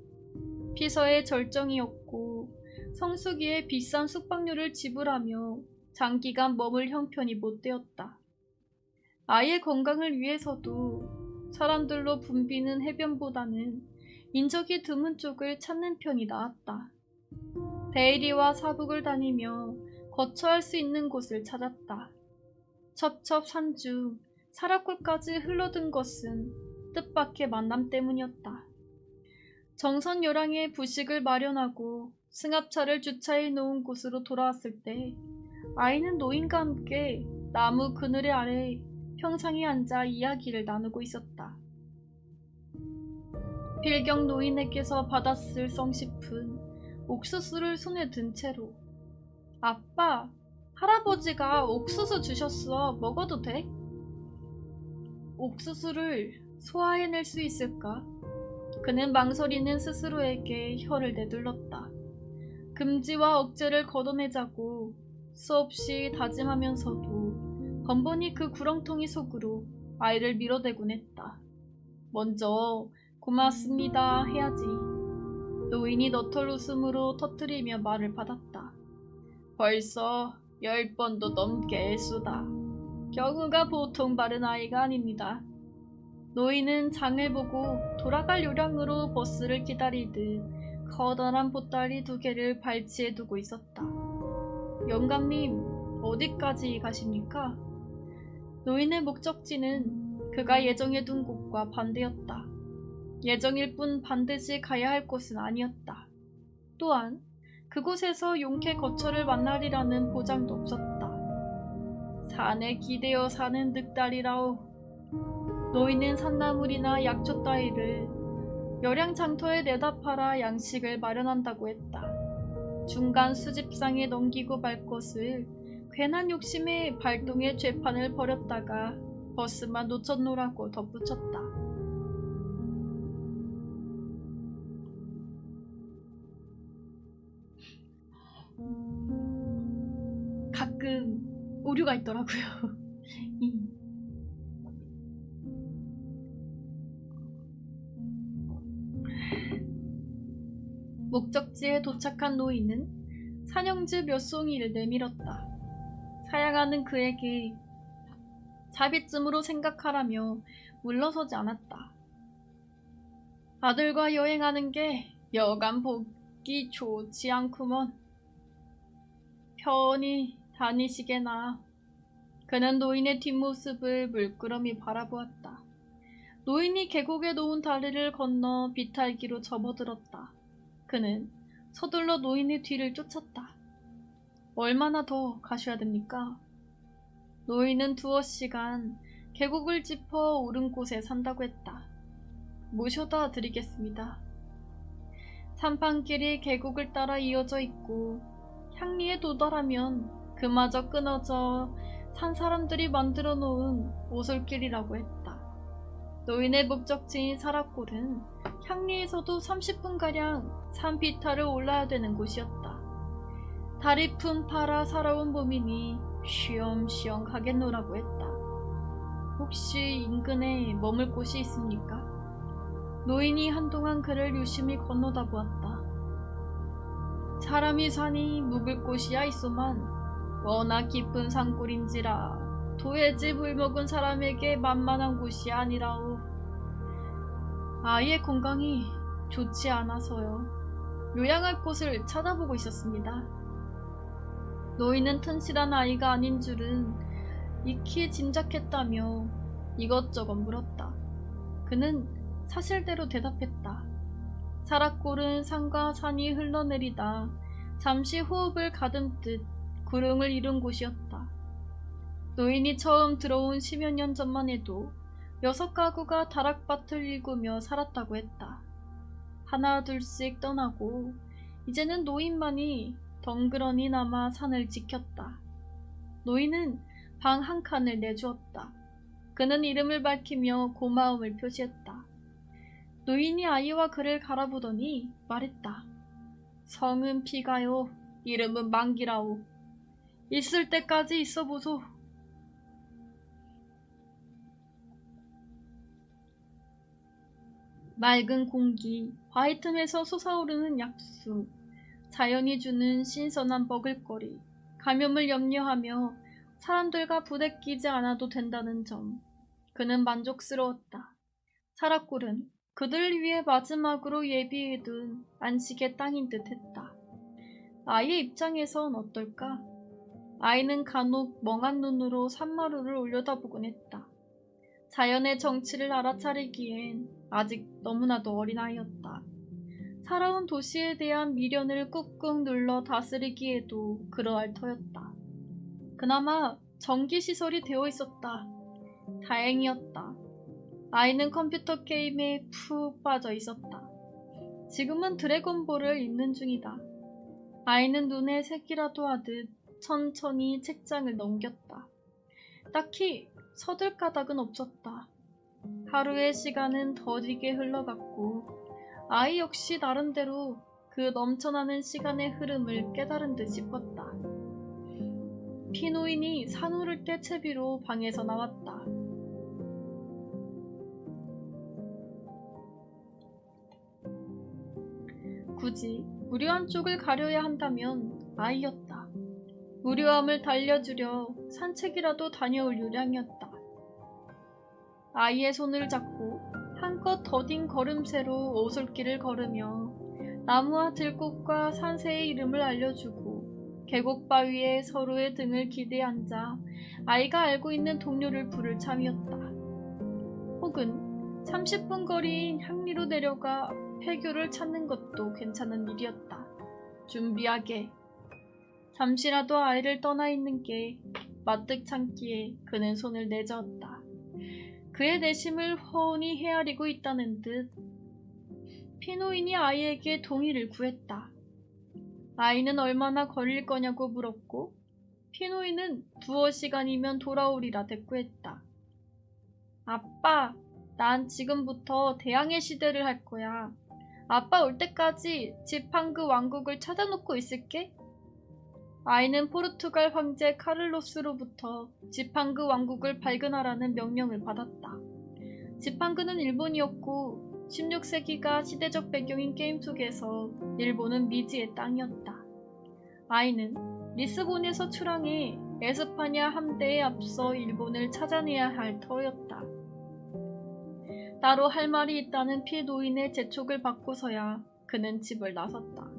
피서의 절정이었고 성수기에 비싼 숙박료를 지불하며 장기간 머물 형편이 못 되었다. 아이의 건강을 위해서도 사람들로 붐비는 해변보다는 인적이 드문 쪽을 찾는 편이 나았다. 베이리와 사북을 다니며 거처할 수 있는 곳을 찾았다. 첩첩산 중 사라골까지 흘러든 것은 뜻밖의 만남 때문이었다. 정선요랑의 부식을 마련하고 승합차를 주차해 놓은 곳으로 돌아왔을 때 아이는 노인과 함께 나무 그늘 아래 평상에 앉아 이야기를 나누고 있었다. 필경 노인에게서 받았을 썩 싶은 옥수수를 손에 든 채로 아빠, 할아버지가 옥수수 주셨어. 먹어도 돼? 옥수수를 소화해낼 수 있을까? 그는 망설이는 스스로에게 혀를 내둘렀다. 금지와 억제를 걷어내자고 수없이 다짐하면서도 번번이 그 구렁텅이 속으로 아이를 밀어대곤 했다. 먼저 고맙습니다 해야지. 노인이 너털 웃음으로 터뜨리며 말을 받았다. 벌써 10번도 넘게 애쓰다. 경우가 보통 바른 아이가 아닙니다. 노인은 장을 보고 돌아갈 요량으로 버스를 기다리듯 커다란 보따리 2개를 발치해 두고 있었다. 영감님, 어디까지 가십니까? 노인의 목적지는 그가 예정해둔 곳과 반대였다. 예정일 뿐 반드시 가야 할 곳은 아니었다. 또한 그곳에서 용케 거처를 만나리라는 보장도 없었다. 산에 기대어 사는 늑다리라오. 노인은 산나물이나 약초 따위를 열양장터에 내다 팔아 양식을 마련한다고 했다. 중간 수집상에 넘기고 말 것을 괜한 욕심에 발동의 죄판을 벌였다가 버스만 놓쳤노라고 덧붙였다. 가끔 오류가 있더라고요. 목적지에 도착한 노인은 산영즈 몇 송이를 내밀었다. 사양하는 그에게 자비쯤으로 생각하라며 물러서지 않았다. 아들과 여행하는 게 여간 보기 좋지 않구먼. 편히 다니시게나. 그는 노인의 뒷모습을 물끄러미 바라보았다. 노인이 계곡에 놓은 다리를 건너 비탈기로 접어들었다. 그는 서둘러 노인의 뒤를 쫓았다. 얼마나 더 가셔야 됩니까? 노인은 2시간 계곡을 짚어 오른 곳에 산다고 했다. 모셔다 드리겠습니다. 산판길이 계곡을 따라 이어져 있고 향리에 도달하면 그마저 끊어져 산 사람들이 만들어 놓은 오솔길이라고 했다. 노인의 목적지인 사라골은 향리에서도 30분가량 산 비탈을 올라야 되는 곳이었다. 다리 품팔아 살아온 몸이니 쉬엄쉬엄 가겠노라고 했다. 혹시 인근에 머물 곳이 있습니까? 노인이 한동안 그를 유심히 건너다 보았다. 사람이 사니 묵을 곳이야 있소만 워낙 깊은 산골인지라 도해지 물먹은 사람에게 만만한 곳이 아니라오. 아이의 건강이 좋지 않아서요. 요양할 곳을 찾아보고 있었습니다. 노인은 튼실한 아이가 아닌 줄은 익히 짐작했다며 이것저것 물었다. 그는 사실대로 대답했다. 사라골은 산과 산이 흘러내리다 잠시 호흡을 가듬듯 구릉을 이룬 곳이었다. 노인이 처음 들어온 10여 년 전만 해도 6가구가 다락밭을 일구며 살았다고 했다. 하나 둘씩 떠나고 이제는 노인만이 덩그러니 남아 산을 지켰다. 노인은 방 한 칸을 내주었다. 그는 이름을 밝히며 고마움을 표시했다. 노인이 아이와 그를 갈아보더니 말했다. 성은 피가요. 이름은 만기라오. 있을 때까지 있어보소. 맑은 공기, 바위 틈에서 솟아오르는 약수, 자연이 주는 신선한 먹을거리, 감염을 염려하며 사람들과 부대끼지 않아도 된다는 점. 그는 만족스러웠다. 사라골은 그들을 위해 마지막으로 예비해둔 안식의 땅인 듯 했다. 아이의 입장에선 어떨까? 아이는 간혹 멍한 눈으로 산마루를 올려다보곤 했다. 자연의 정치를 알아차리기엔 아직 너무나도 어린아이였다. 살아온 도시에 대한 미련을 꾹꾹 눌러 다스리기에도 그러할 터였다. 그나마 전기시설이 되어 있었다. 다행이었다. 아이는 컴퓨터 게임에 푹 빠져 있었다. 지금은 드래곤볼을 읽는 중이다. 아이는 눈에 색이라도 하듯 천천히 책장을 넘겼다. 딱히 서둘 까닭은 없었다. 하루의 시간은 더디게 흘러갔고 아이 역시 나름대로 그 넘쳐나는 시간의 흐름을 깨달은 듯 싶었다. 피노인이 산후를 때 채비로 방에서 나왔다. 굳이 무료한 쪽을 가려야 한다면 아이였다. 무료함을 달려주려 산책이라도 다녀올 요량이었다. 아이의 손을 잡고 한껏 더딘 걸음새로 오솔길을 걸으며 나무와 들꽃과 산새의 이름을 알려주고 계곡바위에 서로의 등을 기대 앉아 아이가 알고 있는 동료를 부를 참이었다. 혹은 30분 거리인 향리로 내려가 폐교를 찾는 것도 괜찮은 일이었다. 준비하게. 잠시라도 아이를 떠나 있는 게 마뜩 참기에 그는 손을 내저었다. 그의 내심을 훤히 헤아리고 있다는 듯 피노인이 아이에게 동의를 구했다. 아이는 얼마나 걸릴 거냐고 물었고 피노인은 2시간이면 돌아오리라 대꾸했다. 아빠, 난 지금부터 대항해 시대를 할 거야. 아빠 올 때까지 지팡그 왕국을 찾아놓고 있을게. 아이는 포르투갈 황제 카를로스로부터 지팡그 왕국을 발견하라는 명령을 받았다. 지팡그는 일본이었고 16세기가 시대적 배경인 게임 속에서 일본은 미지의 땅이었다. 아이는 리스본에서 출항해 에스파냐 함대에 앞서 일본을 찾아내야 할 터였다. 따로 할 말이 있다는 피노인의 재촉을 받고서야 그는 집을 나섰다.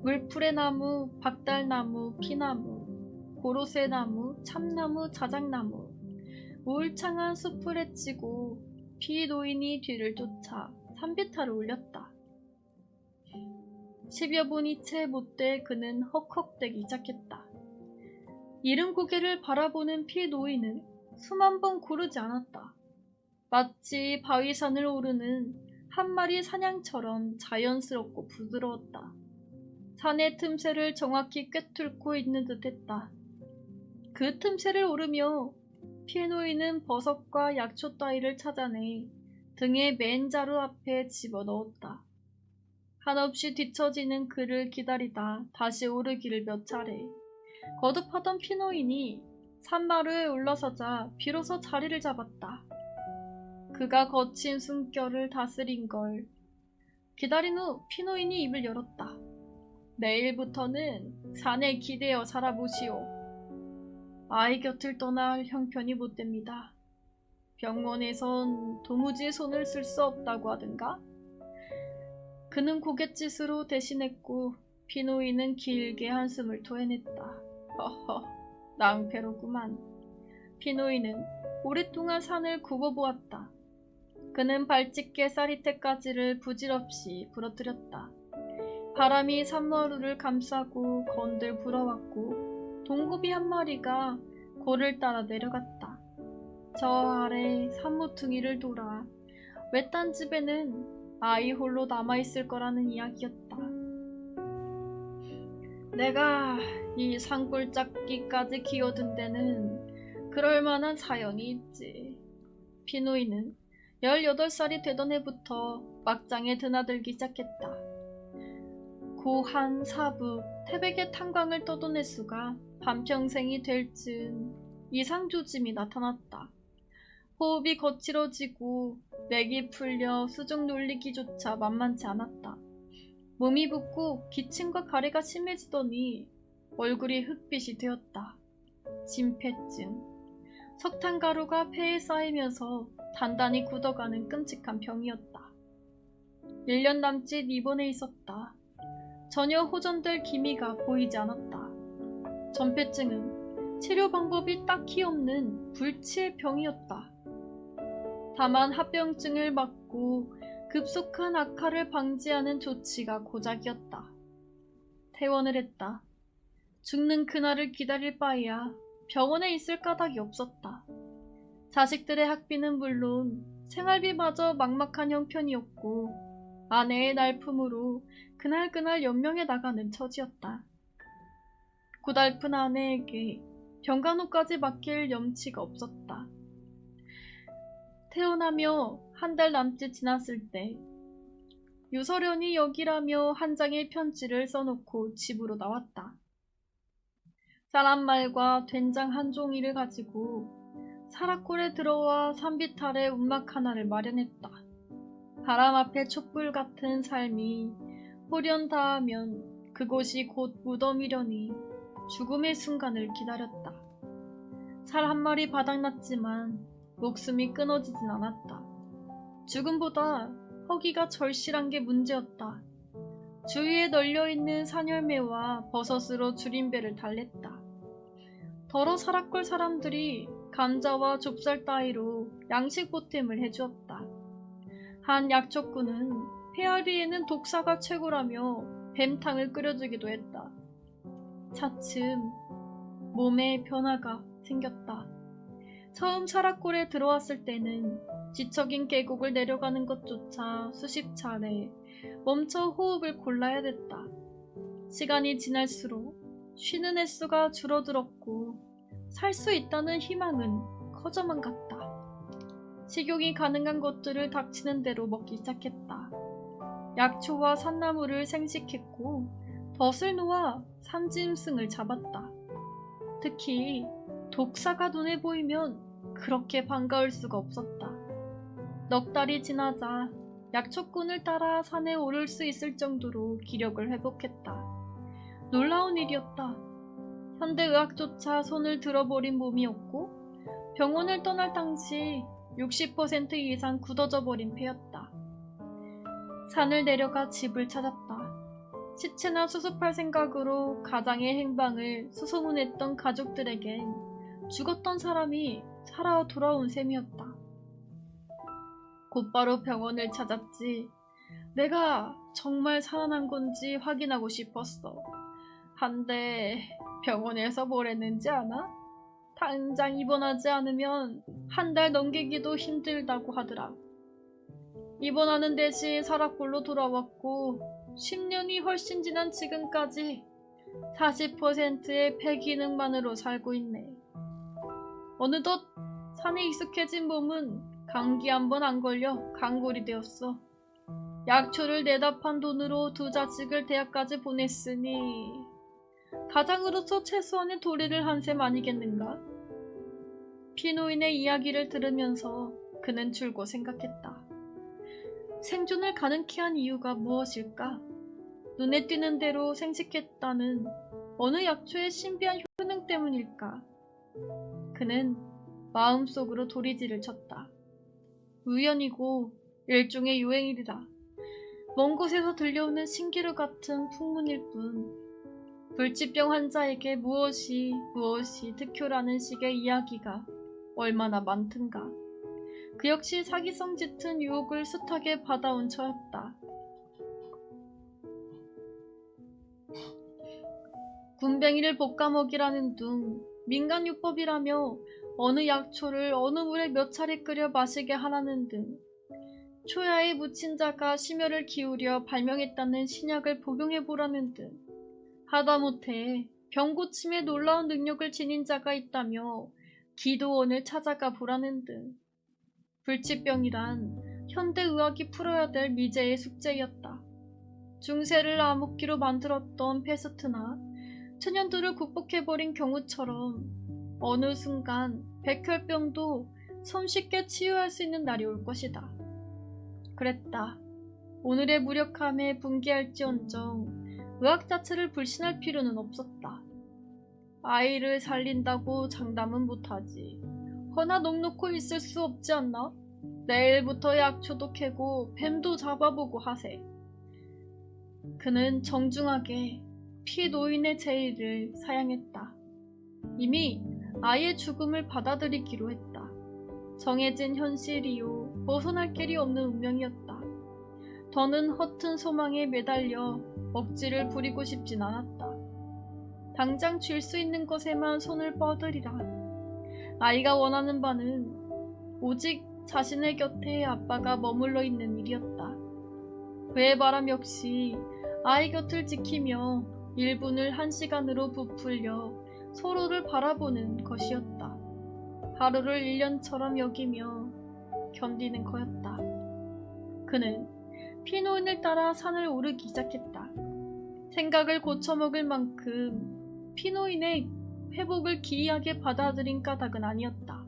물풀의 나무, 박달나무, 피나무, 고로쇠나무, 참나무, 자작나무, 우울창한 숲을 헤치고 피노인이 뒤를 쫓아 산비탈을 올렸다. 10여 분이 채 못돼 그는 헉헉대기 시작했다. 이른 고개를 바라보는 피노인은 수만 번 고르지 않았다. 마치 바위산을 오르는 한 마리 사냥처럼 자연스럽고 부드러웠다. 산의 틈새를 정확히 꿰뚫고 있는 듯했다. 그 틈새를 오르며 피노인은 버섯과 약초 따위를 찾아내 등의 맨 자루 앞에 집어넣었다. 한없이 뒤처지는 그를 기다리다 다시 오르기를 몇 차례. 거듭하던 피노인이 산마루에 올라서자 비로소 자리를 잡았다. 그가 거친 숨결을 다스린 걸 기다린 후 피노인이 입을 열었다. 내일부터는 산에 기대어 살아보시오. 아이 곁을 떠날 형편이 못 됩니다. 병원에선 도무지 손을 쓸 수 없다고 하던가? 그는 고갯짓으로 대신했고 피노이는 길게 한숨을 토해냈다. 허허, 낭패로구만. 피노이는 오랫동안 산을 굽어보았다. 그는 발집게 쌀이태까지를 부질없이 부러뜨렸다. 바람이 산마루를 감싸고 건들 불어왔고 동고비 한 마리가 골을 따라 내려갔다. 저 아래 산모퉁이를 돌아 외딴 집에는 아이 홀로 남아있을 거라는 이야기였다. 내가 이 산골짜기까지 기어든 데는 그럴 만한 사연이 있지. 피노이는 18살이 되던 해부터 막장에 드나들기 시작했다. 고한, 사북, 태백의 탄광을 떠돈 횟수가 반평생이 될 즈음 이상조짐이 나타났다. 호흡이 거칠어지고 맥이 풀려 수중 놀리기조차 만만치 않았다. 몸이 붓고 기침과 가래가 심해지더니 얼굴이 흑빛이 되었다. 진폐증. 석탄가루가 폐에 쌓이면서 단단히 굳어가는 끔찍한 병이었다. 1년 남짓 입원해 있었다. 전혀 호전될 기미가 보이지 않았다. 전폐증은 치료 방법이 딱히 없는 불치의 병이었다. 다만 합병증을 막고 급속한 악화를 방지하는 조치가 고작이었다. 퇴원을 했다. 죽는 그날을 기다릴 바에야 병원에 있을 까닭이 없었다. 자식들의 학비는 물론 생활비마저 막막한 형편이었고 아내의 날품으로 그날그날 연명해 나가는 처지였다. 고달픈 아내에게 병간호까지 맡길 염치가 없었다. 태어나며 한 달 남짓 지났을 때 유서련이 여기라며 한 장의 편지를 써놓고 집으로 나왔다. 쌀한 말과 된장 한 종이를 가지고 사라골에 들어와 산비탈에 움막 하나를 마련했다. 바람 앞에 촛불 같은 삶이 호련 닿으면 그곳이 곧 무덤이려니 죽음의 순간을 기다렸다. 살 한 마리 바닥났지만 목숨이 끊어지진 않았다. 죽음보다 허기가 절실한 게 문제였다. 주위에 널려있는 산열매와 버섯으로 줄임배를 달랬다. 더러 사라골 사람들이 감자와 좁쌀 따위로 양식 보탬을 해주었다. 한 약초꾼은 페아리에는 독사가 최고라며 뱀탕을 끓여주기도 했다. 차츰 몸에 변화가 생겼다. 처음 사라골에 들어왔을 때는 지척인 계곡을 내려가는 것조차 수십 차례 멈춰 호흡을 골라야 됐다. 시간이 지날수록 쉬는 횟수가 줄어들었고 살 수 있다는 희망은 커져만 갔다. 식용이 가능한 것들을 닥치는 대로 먹기 시작했다. 약초와 산나물을 생식했고 덫을 놓아 산짐승을 잡았다. 특히 독사가 눈에 보이면 그렇게 반가울 수가 없었다. 넉 달이 지나자 약초꾼을 따라 산에 오를 수 있을 정도로 기력을 회복했다. 놀라운 일이었다. 현대의학조차 손을 들어버린 몸이었고 병원을 떠날 당시 60% 이상 굳어져 버린 폐였다. 산을 내려가 집을 찾았다. 시체나 수습할 생각으로 가장의 행방을 수소문했던 가족들에겐 죽었던 사람이 살아 돌아온 셈이었다. 곧바로 병원을 찾았지. 내가 정말 살아난 건지 확인하고 싶었어. 한데 병원에서 뭐랬는지 아나? 당장 입원하지 않으면 한 달 넘기기도 힘들다고 하더라. 입원하는 대신 사라골로 돌아왔고 10년이 훨씬 지난 지금까지 40%의 폐기능만으로 살고 있네. 어느덧 산에 익숙해진 몸은 감기 한 번 안 걸려 강골이 되었어. 약초를 내다 판 돈으로 두 자식을 대학까지 보냈으니 가장으로서 최소한의 도리를 한 셈 아니겠는가? 피노인의 이야기를 들으면서 그는 줄곧 생각했다. 생존을 가능케 한 이유가 무엇일까? 눈에 띄는 대로 생식했다는 어느 약초의 신비한 효능 때문일까? 그는 마음속으로 도리지를 쳤다. 우연이고 일종의 유행일이다. 먼 곳에서 들려오는 신기루 같은 풍문일 뿐. 불치병 환자에게 무엇이 특효라는 식의 이야기가 얼마나 많든가. 그 역시 사기성 짙은 유혹을 숱하게 받아온 처였다. 군뱅이를 볶아 먹이라는 둥, 민간요법이라며 어느 약초를 어느 물에 몇 차례 끓여 마시게 하라는 등 초야에 묻힌 자가 심혈을 기울여 발명했다는 신약을 복용해보라는 등 하다못해 병고침에 놀라운 능력을 지닌 자가 있다며 기도원을 찾아가 보라는 등 불치병이란 현대의학이 풀어야 될 미제의 숙제였다. 중세를 암흑기로 만들었던 페스트나 천연두를 극복해버린 경우처럼 어느 순간 백혈병도 손쉽게 치유할 수 있는 날이 올 것이다. 그랬다. 오늘의 무력함에 분개할지언정 의학 자체를 불신할 필요는 없었다. 아이를 살린다고 장담은 못하지. 허나 넋놓고 있을 수 없지 않나? 내일부터 약초도 캐고 뱀도 잡아보고 하세. 그는 정중하게 피노인의 제의를 사양했다. 이미 아이의 죽음을 받아들이기로 했다. 정해진 현실이요 벗어날 길이 없는 운명이었다. 더는 허튼 소망에 매달려 억지를 부리고 싶진 않았다. 당장 쥘 수 있는 것에만 손을 뻗으리라. 아이가 원하는 바는 오직 자신의 곁에 아빠가 머물러 있는 일이었다. 그의 바람 역시 아이 곁을 지키며 1분을 1시간으로 부풀려 서로를 바라보는 것이었다. 하루를 1년처럼 여기며 견디는 거였다. 그는 피노인을 따라 산을 오르기 시작했다. 생각을 고쳐먹을 만큼 피노인의 회복을 기이하게 받아들인 까닭은 아니었다.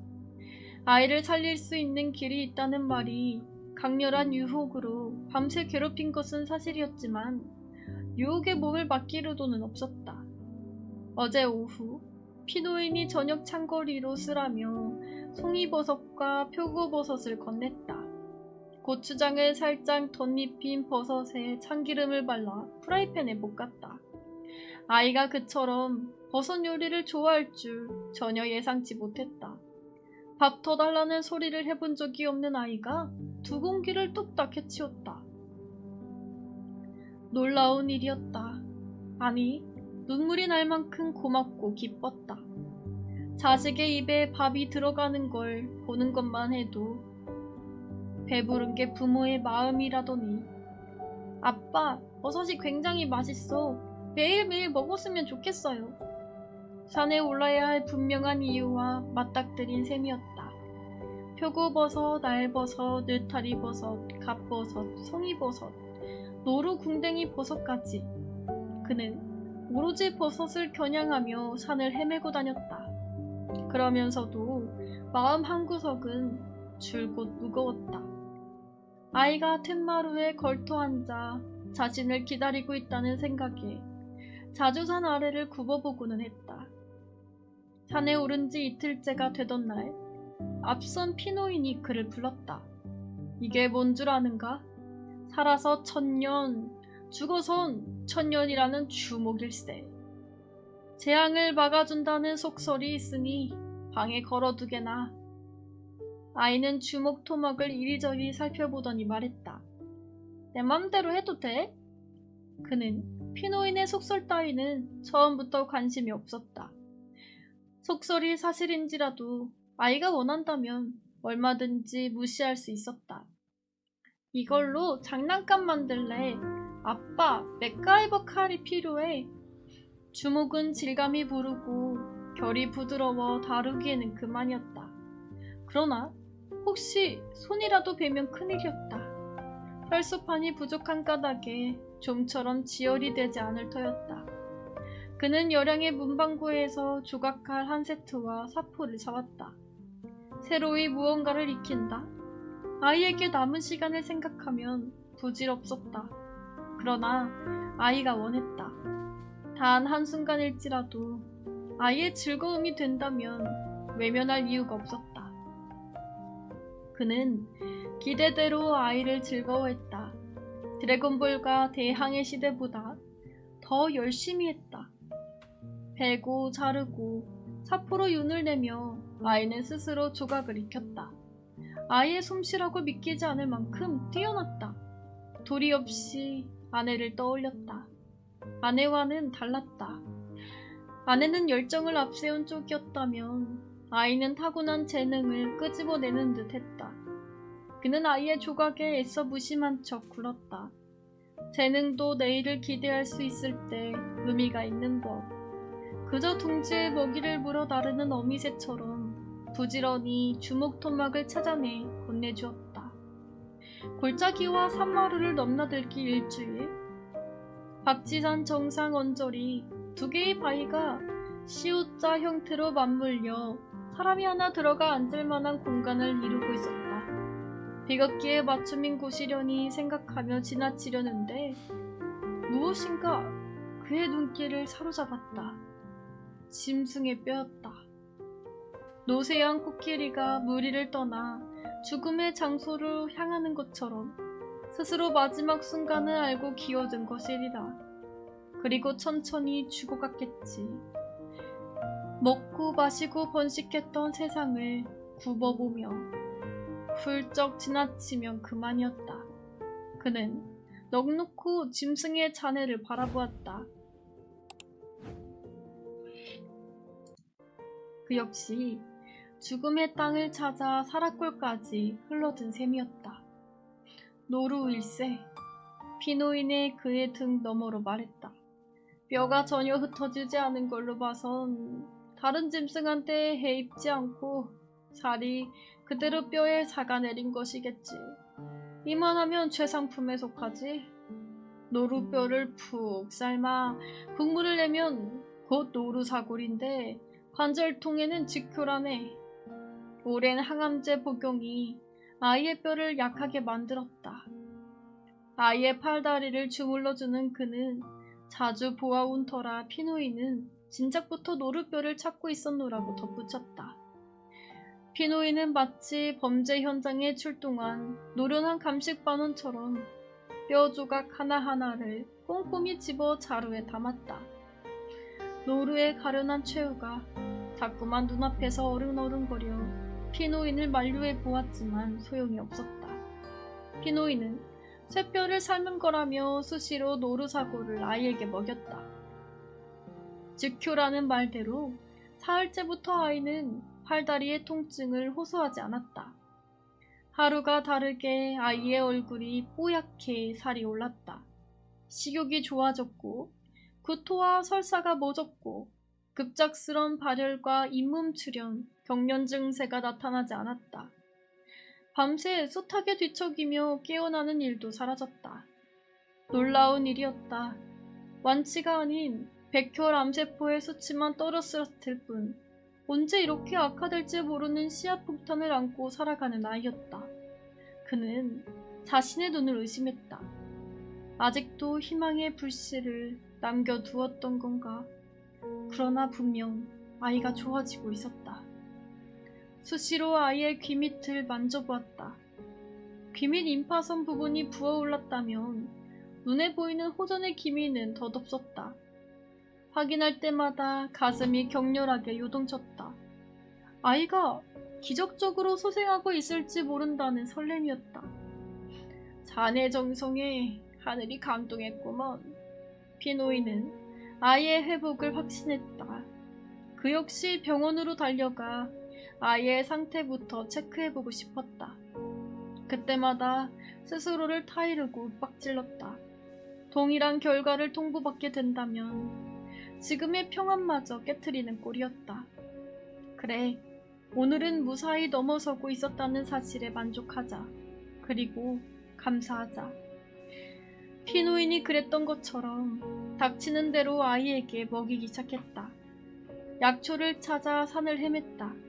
아이를 살릴 수 있는 길이 있다는 말이 강렬한 유혹으로 밤새 괴롭힌 것은 사실이었지만 유혹의 몸을 맡기려고는 없었다. 어제 오후 피노인이 저녁 창거리로 쓰라며 송이버섯과 표고버섯을 건넸다. 고추장을 살짝 덧입힌 버섯에 참기름을 발라 프라이팬에 볶았다. 아이가 그처럼 버섯 요리를 좋아할 줄 전혀 예상치 못했다. 밥 더 달라는 소리를 해본 적이 없는 아이가 2공기를 뚝딱 해치웠다. 놀라운 일이었다. 아니, 눈물이 날 만큼 고맙고 기뻤다. 자식의 입에 밥이 들어가는 걸 보는 것만 해도 배부른 게 부모의 마음이라더니. 아빠, 버섯이 굉장히 맛있어. 매일매일 먹었으면 좋겠어요. 산에 올라야 할 분명한 이유와 맞닥뜨린 셈이었다. 표고버섯, 알버섯, 느타리버섯, 갓버섯, 송이버섯, 노루궁뎅이 버섯까지. 그는 오로지 버섯을 겨냥하며 산을 헤매고 다녔다. 그러면서도 마음 한구석은 줄곧 무거웠다. 아이가 툇마루에 걸터앉아 자신을 기다리고 있다는 생각에 자주 산 아래를 굽어보고는 했다. 산에 오른 지 이틀째가 되던 날 앞선 피노인이 그를 불렀다. 이게 뭔 줄 아는가? 살아서 1000년, 죽어선 1000년이라는 주목일세. 재앙을 막아준다는 속설이 있으니 방에 걸어두게나. 아이는 주목 토막을 이리저리 살펴보더니 말했다. 내 맘대로 해도 돼? 그는 피노인의 속설 따위는 처음부터 관심이 없었다. 속설이 사실인지라도 아이가 원한다면 얼마든지 무시할 수 있었다. 이걸로 장난감 만들래. 아빠, 맥가이버 칼이 필요해. 주목은 질감이 부르고 결이 부드러워 다루기에는 그만이었다. 그러나 혹시 손이라도 베면 큰일이었다. 혈수판이 부족한 까닭에 좀처럼 지혈이 되지 않을 터였다. 그는 열양의 문방구에서 조각칼 한 세트와 사포를 사왔다. 새로이 무언가를 익힌다. 아이에게 남은 시간을 생각하면 부질없었다. 그러나 아이가 원했다. 단 한순간일지라도 아이의 즐거움이 된다면 외면할 이유가 없었다. 그는 기대대로 아이를 즐거워했다. 드래곤볼과 대항해 시대보다 더 열심히 했다. 베고 자르고 사포로 윤을 내며 아이는 스스로 조각을 익혔다. 아이의 솜씨라고 믿기지 않을 만큼 뛰어났다. 도리 없이 아내를 떠올렸다. 아내와는 달랐다. 아내는 열정을 앞세운 쪽이었다면 아이는 타고난 재능을 끄집어내는 듯 했다. 그는 아이의 조각에 애써 무심한 척 굴었다. 재능도 내일을 기대할 수 있을 때 의미가 있는 법. 그저 둥지에 먹이를 물어 나르는 어미새처럼 부지런히 주목 토막을 찾아내 건네주었다. 골짜기와 산마루를 넘나들기 일주일, 박지산 정상 언저리 두 개의 바위가 C자 형태로 맞물려 사람이 하나 들어가 앉을 만한 공간을 이루고 있었다. 비걷기에 맞춤인 곳이려니 생각하며 지나치려는데 무엇인가 그의 눈길을 사로잡았다. 짐승의 뼈였다. 노쇠한 코끼리가 무리를 떠나 죽음의 장소로 향하는 것처럼 스스로 마지막 순간을 알고 기어든 것이리라. 그리고 천천히 죽어갔겠지. 먹고 마시고 번식했던 세상을 굽어보며 훌쩍 지나치면 그만이었다. 그는 넉넉히 짐승의 잔해를 바라보았다. 그 역시 죽음의 땅을 찾아 사라골까지 흘러든 셈이었다. 노루일세. 피노인의 그의 등 너머로 말했다. 뼈가 전혀 흩어지지 않은 걸로 봐선 다른 짐승한테 해입지 않고 살이 그대로 뼈에 사가내린 것이겠지. 이만하면 최상품에 속하지. 노루뼈를 푹 삶아 국물을 내면 곧 노루사골인데 관절통에는 직효라네. 오랜 항암제 복용이 아이의 뼈를 약하게 만들었다. 아이의 팔다리를 주물러주는 그는 자주 보아온 터라 피노이는 진작부터 노루뼈를 찾고 있었노라고 덧붙였다. 피노이는 마치 범죄 현장에 출동한 노련한 감식반원처럼 뼈 조각 하나하나를 꼼꼼히 집어 자루에 담았다. 노루의 가련한 최후가 자꾸만 눈앞에서 어른어른거려 피노인을 만류해 보았지만 소용이 없었다. 피노인은 쇠뼈를 삶은 거라며 수시로 노루사고를 아이에게 먹였다. 즉효라는 말대로 사흘째부터 아이는 팔다리의 통증을 호소하지 않았다. 하루가 다르게 아이의 얼굴이 뽀얗게 살이 올랐다. 식욕이 좋아졌고 구토와 설사가 멎었고 급작스런 발열과 잇몸 출현, 경련 증세가 나타나지 않았다. 밤새 숱하게 뒤척이며 깨어나는 일도 사라졌다. 놀라운 일이었다. 완치가 아닌 백혈 암세포의 수치만 떨어뜨렸을 뿐 언제 이렇게 악화될지 모르는 씨앗폭탄을 안고 살아가는 아이였다. 그는 자신의 눈을 의심했다. 아직도 희망의 불씨를 남겨두었던 건가? 그러나 분명 아이가 좋아지고 있었다. 수시로 아이의 귀 밑을 만져보았다. 귀 밑 임파선 부분이 부어올랐다면 눈에 보이는 호전의 기미는 덧없었다. 확인할 때마다 가슴이 격렬하게 요동쳤다. 아이가 기적적으로 소생하고 있을지 모른다는 설렘이었다. 자네 정성에 하늘이 감동했구먼. 피노이는 아이의 회복을 확신했다. 그 역시 병원으로 달려가 아이의 상태부터 체크해보고 싶었다. 그때마다 스스로를 타이르고 빡질렀다. 동일한 결과를 통보받게 된다면 지금의 평안마저 깨트리는 꼴이었다. 그래, 오늘은 무사히 넘어서고 있었다는 사실에 만족하자. 그리고 감사하자. 피노인이 그랬던 것처럼 닥치는 대로 아이에게 먹이기 시작했다. 약초를 찾아 산을 헤맸다.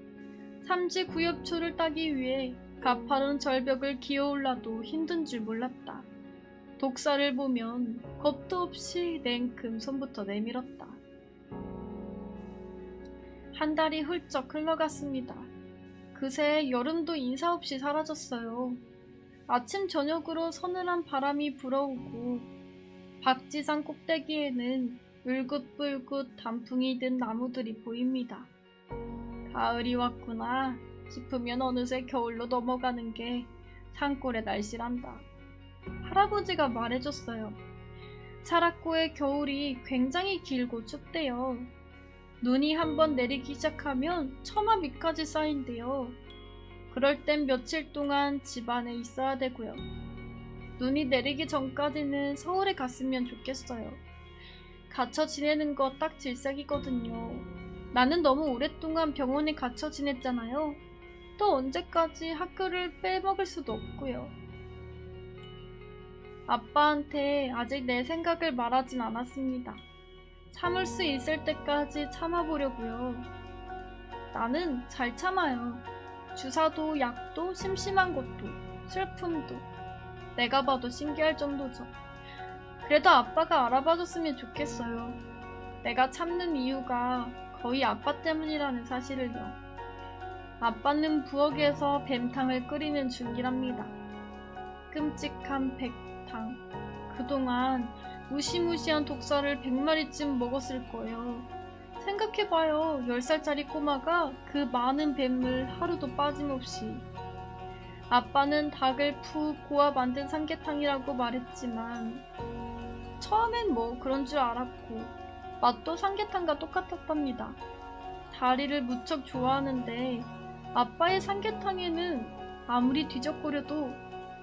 삼지구엽초를 따기 위해 가파른 절벽을 기어올라도 힘든 줄 몰랐다. 독사를 보면 겁도 없이 냉큼 손부터 내밀었다. 한 달이 훌쩍 흘러갔습니다. 그새 여름도 인사 없이 사라졌어요. 아침 저녁으로 서늘한 바람이 불어오고 박지산 꼭대기에는 울긋불긋 단풍이 든 나무들이 보입니다. 가을이 왔구나 싶으면 어느새 겨울로 넘어가는 게 산골의 날씨란다. 할아버지가 말해줬어요. 사라코의 겨울이 굉장히 길고 춥대요. 눈이 한번 내리기 시작하면 처마 밑까지 쌓인대요. 그럴 땐 며칠 동안 집 안에 있어야 되고요. 눈이 내리기 전까지는 서울에 갔으면 좋겠어요. 갇혀 지내는 거 딱 질색이거든요. 나는 너무 오랫동안 병원에 갇혀 지냈잖아요. 또 언제까지 학교를 빼먹을 수도 없고요. 아빠한테 아직 내 생각을 말하진 않았습니다. 참을 수 있을 때까지 참아보려고요. 나는 잘 참아요. 주사도 약도 심심한 것도 슬픔도 내가 봐도 신기할 정도죠. 그래도 아빠가 알아봐줬으면 좋겠어요. 내가 참는 이유가 거의 아빠 때문이라는 사실을요. 아빠는 부엌에서 뱀탕을 끓이는 중이랍니다. 끔찍한 백탕. 그동안 무시무시한 독사를 100마리쯤 먹었을 거예요. 생각해봐요. 10살짜리 꼬마가 그 많은 뱀을 하루도 빠짐없이. 아빠는 닭을 푹 고아 만든 삼계탕이라고 말했지만 처음엔 뭐 그런 줄 알았고 맛도 삼계탕과 똑같았답니다. 다리를 무척 좋아하는데 아빠의 삼계탕에는 아무리 뒤적거려도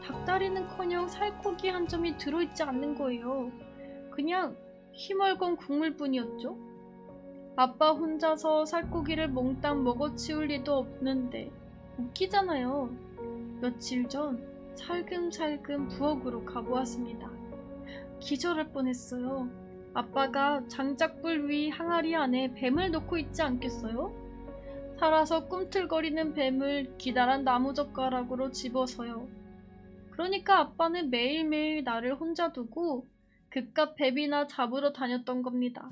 닭다리는커녕 살코기 한 점이 들어있지 않는 거예요. 그냥 희멀건 국물뿐이었죠. 아빠 혼자서 살코기를 몽땅 먹어치울 리도 없는데 웃기잖아요. 며칠 전 살금살금 부엌으로 가보았습니다. 기절할 뻔했어요. 아빠가 장작불 위 항아리 안에 뱀을 넣고 있지 않겠어요? 살아서 꿈틀거리는 뱀을 기다란 나무젓가락으로 집어서요. 그러니까 아빠는 매일매일 나를 혼자 두고 그깟 뱀이나 잡으러 다녔던 겁니다.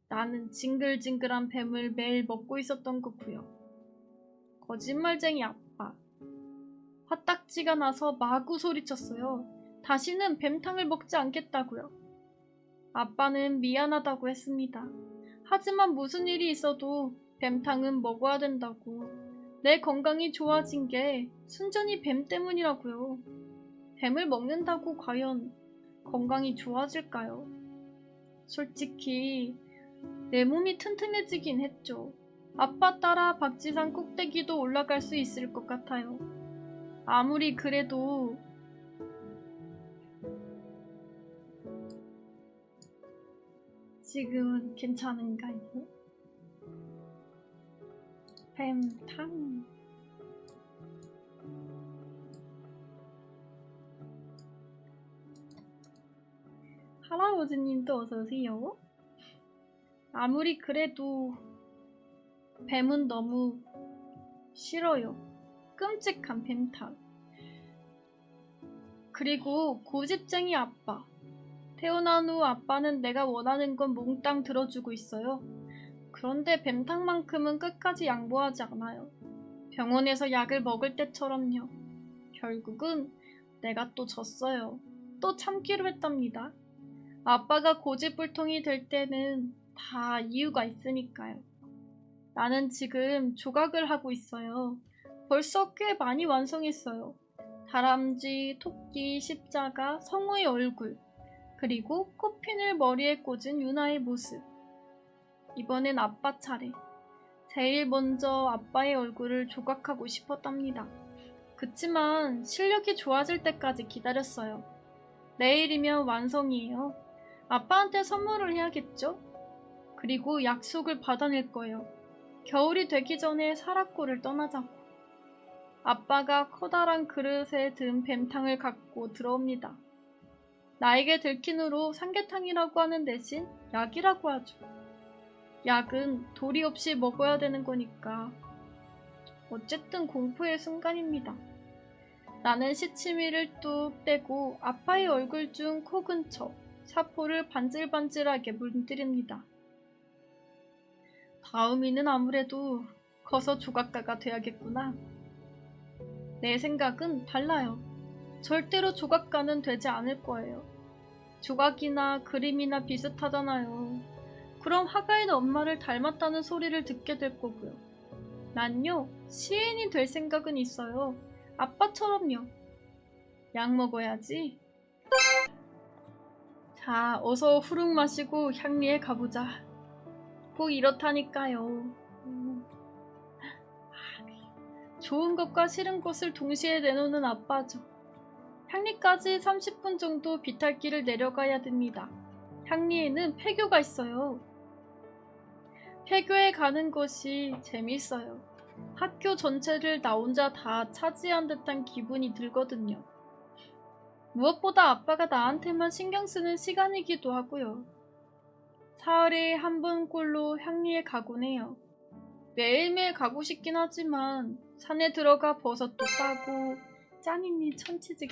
나는 징글징글한 뱀을 매일 먹고 있었던 거고요. 거짓말쟁이 아빠. 화딱지가 나서 마구 소리쳤어요. 다시는 뱀탕을 먹지 않겠다고요. 아빠는 미안하다고 했습니다. 하지만 무슨 일이 있어도 뱀탕은 먹어야 된다고. 내 건강이 좋아진 게 순전히 뱀 때문이라고요. 뱀을 먹는다고 과연 건강이 좋아질까요? 솔직히 내 몸이 튼튼해지긴 했죠. 아빠 따라 박지산 꼭대기도 올라갈 수 있을 것 같아요. 아무리 그래도 지금은 괜찮은가요? 뱀탕. 할아버지님도 어서오세요. 아무리 그래도 뱀은 너무 싫어요. 끔찍한 뱀탕. 그리고 고집쟁이 아빠. 태어난 후 아빠는 내가 원하는 건 몽땅 들어주고 있어요. 그런데 뱀탕만큼은 끝까지 양보하지 않아요. 병원에서 약을 먹을 때처럼요. 결국은 내가 또 졌어요. 또 참기로 했답니다. 아빠가 고집불통이 될 때는 다 이유가 있으니까요. 나는 지금 조각을 하고 있어요. 벌써 꽤 많이 완성했어요. 다람쥐, 토끼, 십자가, 성우의 얼굴, 그리고 꽃핀을 머리에 꽂은 유나의 모습. 이번엔 아빠 차례. 제일 먼저 아빠의 얼굴을 조각하고 싶었답니다. 그치만 실력이 좋아질 때까지 기다렸어요. 내일이면 완성이에요. 아빠한테 선물을 해야겠죠? 그리고 약속을 받아낼 거예요. 겨울이 되기 전에 사라코를 떠나자고. 아빠가 커다란 그릇에 든 뱀탕을 갖고 들어옵니다. 나에게 들킨 후로 삼계탕이라고 하는 대신 약이라고 하죠. 약은 도리 없이 먹어야 되는 거니까. 어쨌든 공포의 순간입니다. 나는 시치미를 뚝 떼고 아빠의 얼굴 중 코 근처 사포를 반질반질하게 문드립니다. 다음이는 아무래도 커서 조각가가 돼야겠구나. 내 생각은 달라요. 절대로 조각가는 되지 않을 거예요. 조각이나 그림이나 비슷하잖아요. 그럼 화가인 엄마를 닮았다는 소리를 듣게 될 거고요. 난요, 시인이 될 생각은 있어요. 아빠처럼요. 약 먹어야지. 자, 어서 후룩 마시고 향리에 가보자. 꼭 이렇다니까요. 좋은 것과 싫은 것을 동시에 내놓는 아빠죠. 향리까지 30분 정도 비탈길을 내려가야 됩니다. 향리에는 폐교가 있어요. 폐교에 가는 것이 재밌어요. 학교 전체를 나 혼자 다 차지한 듯한 기분이 들거든요. 무엇보다 아빠가 나한테만 신경 쓰는 시간이기도 하고요. 사흘에 한 번꼴로 향리에 가곤 해요. 매일매일 가고 싶긴 하지만 산에 들어가 버섯도 따고 짠이니 천치지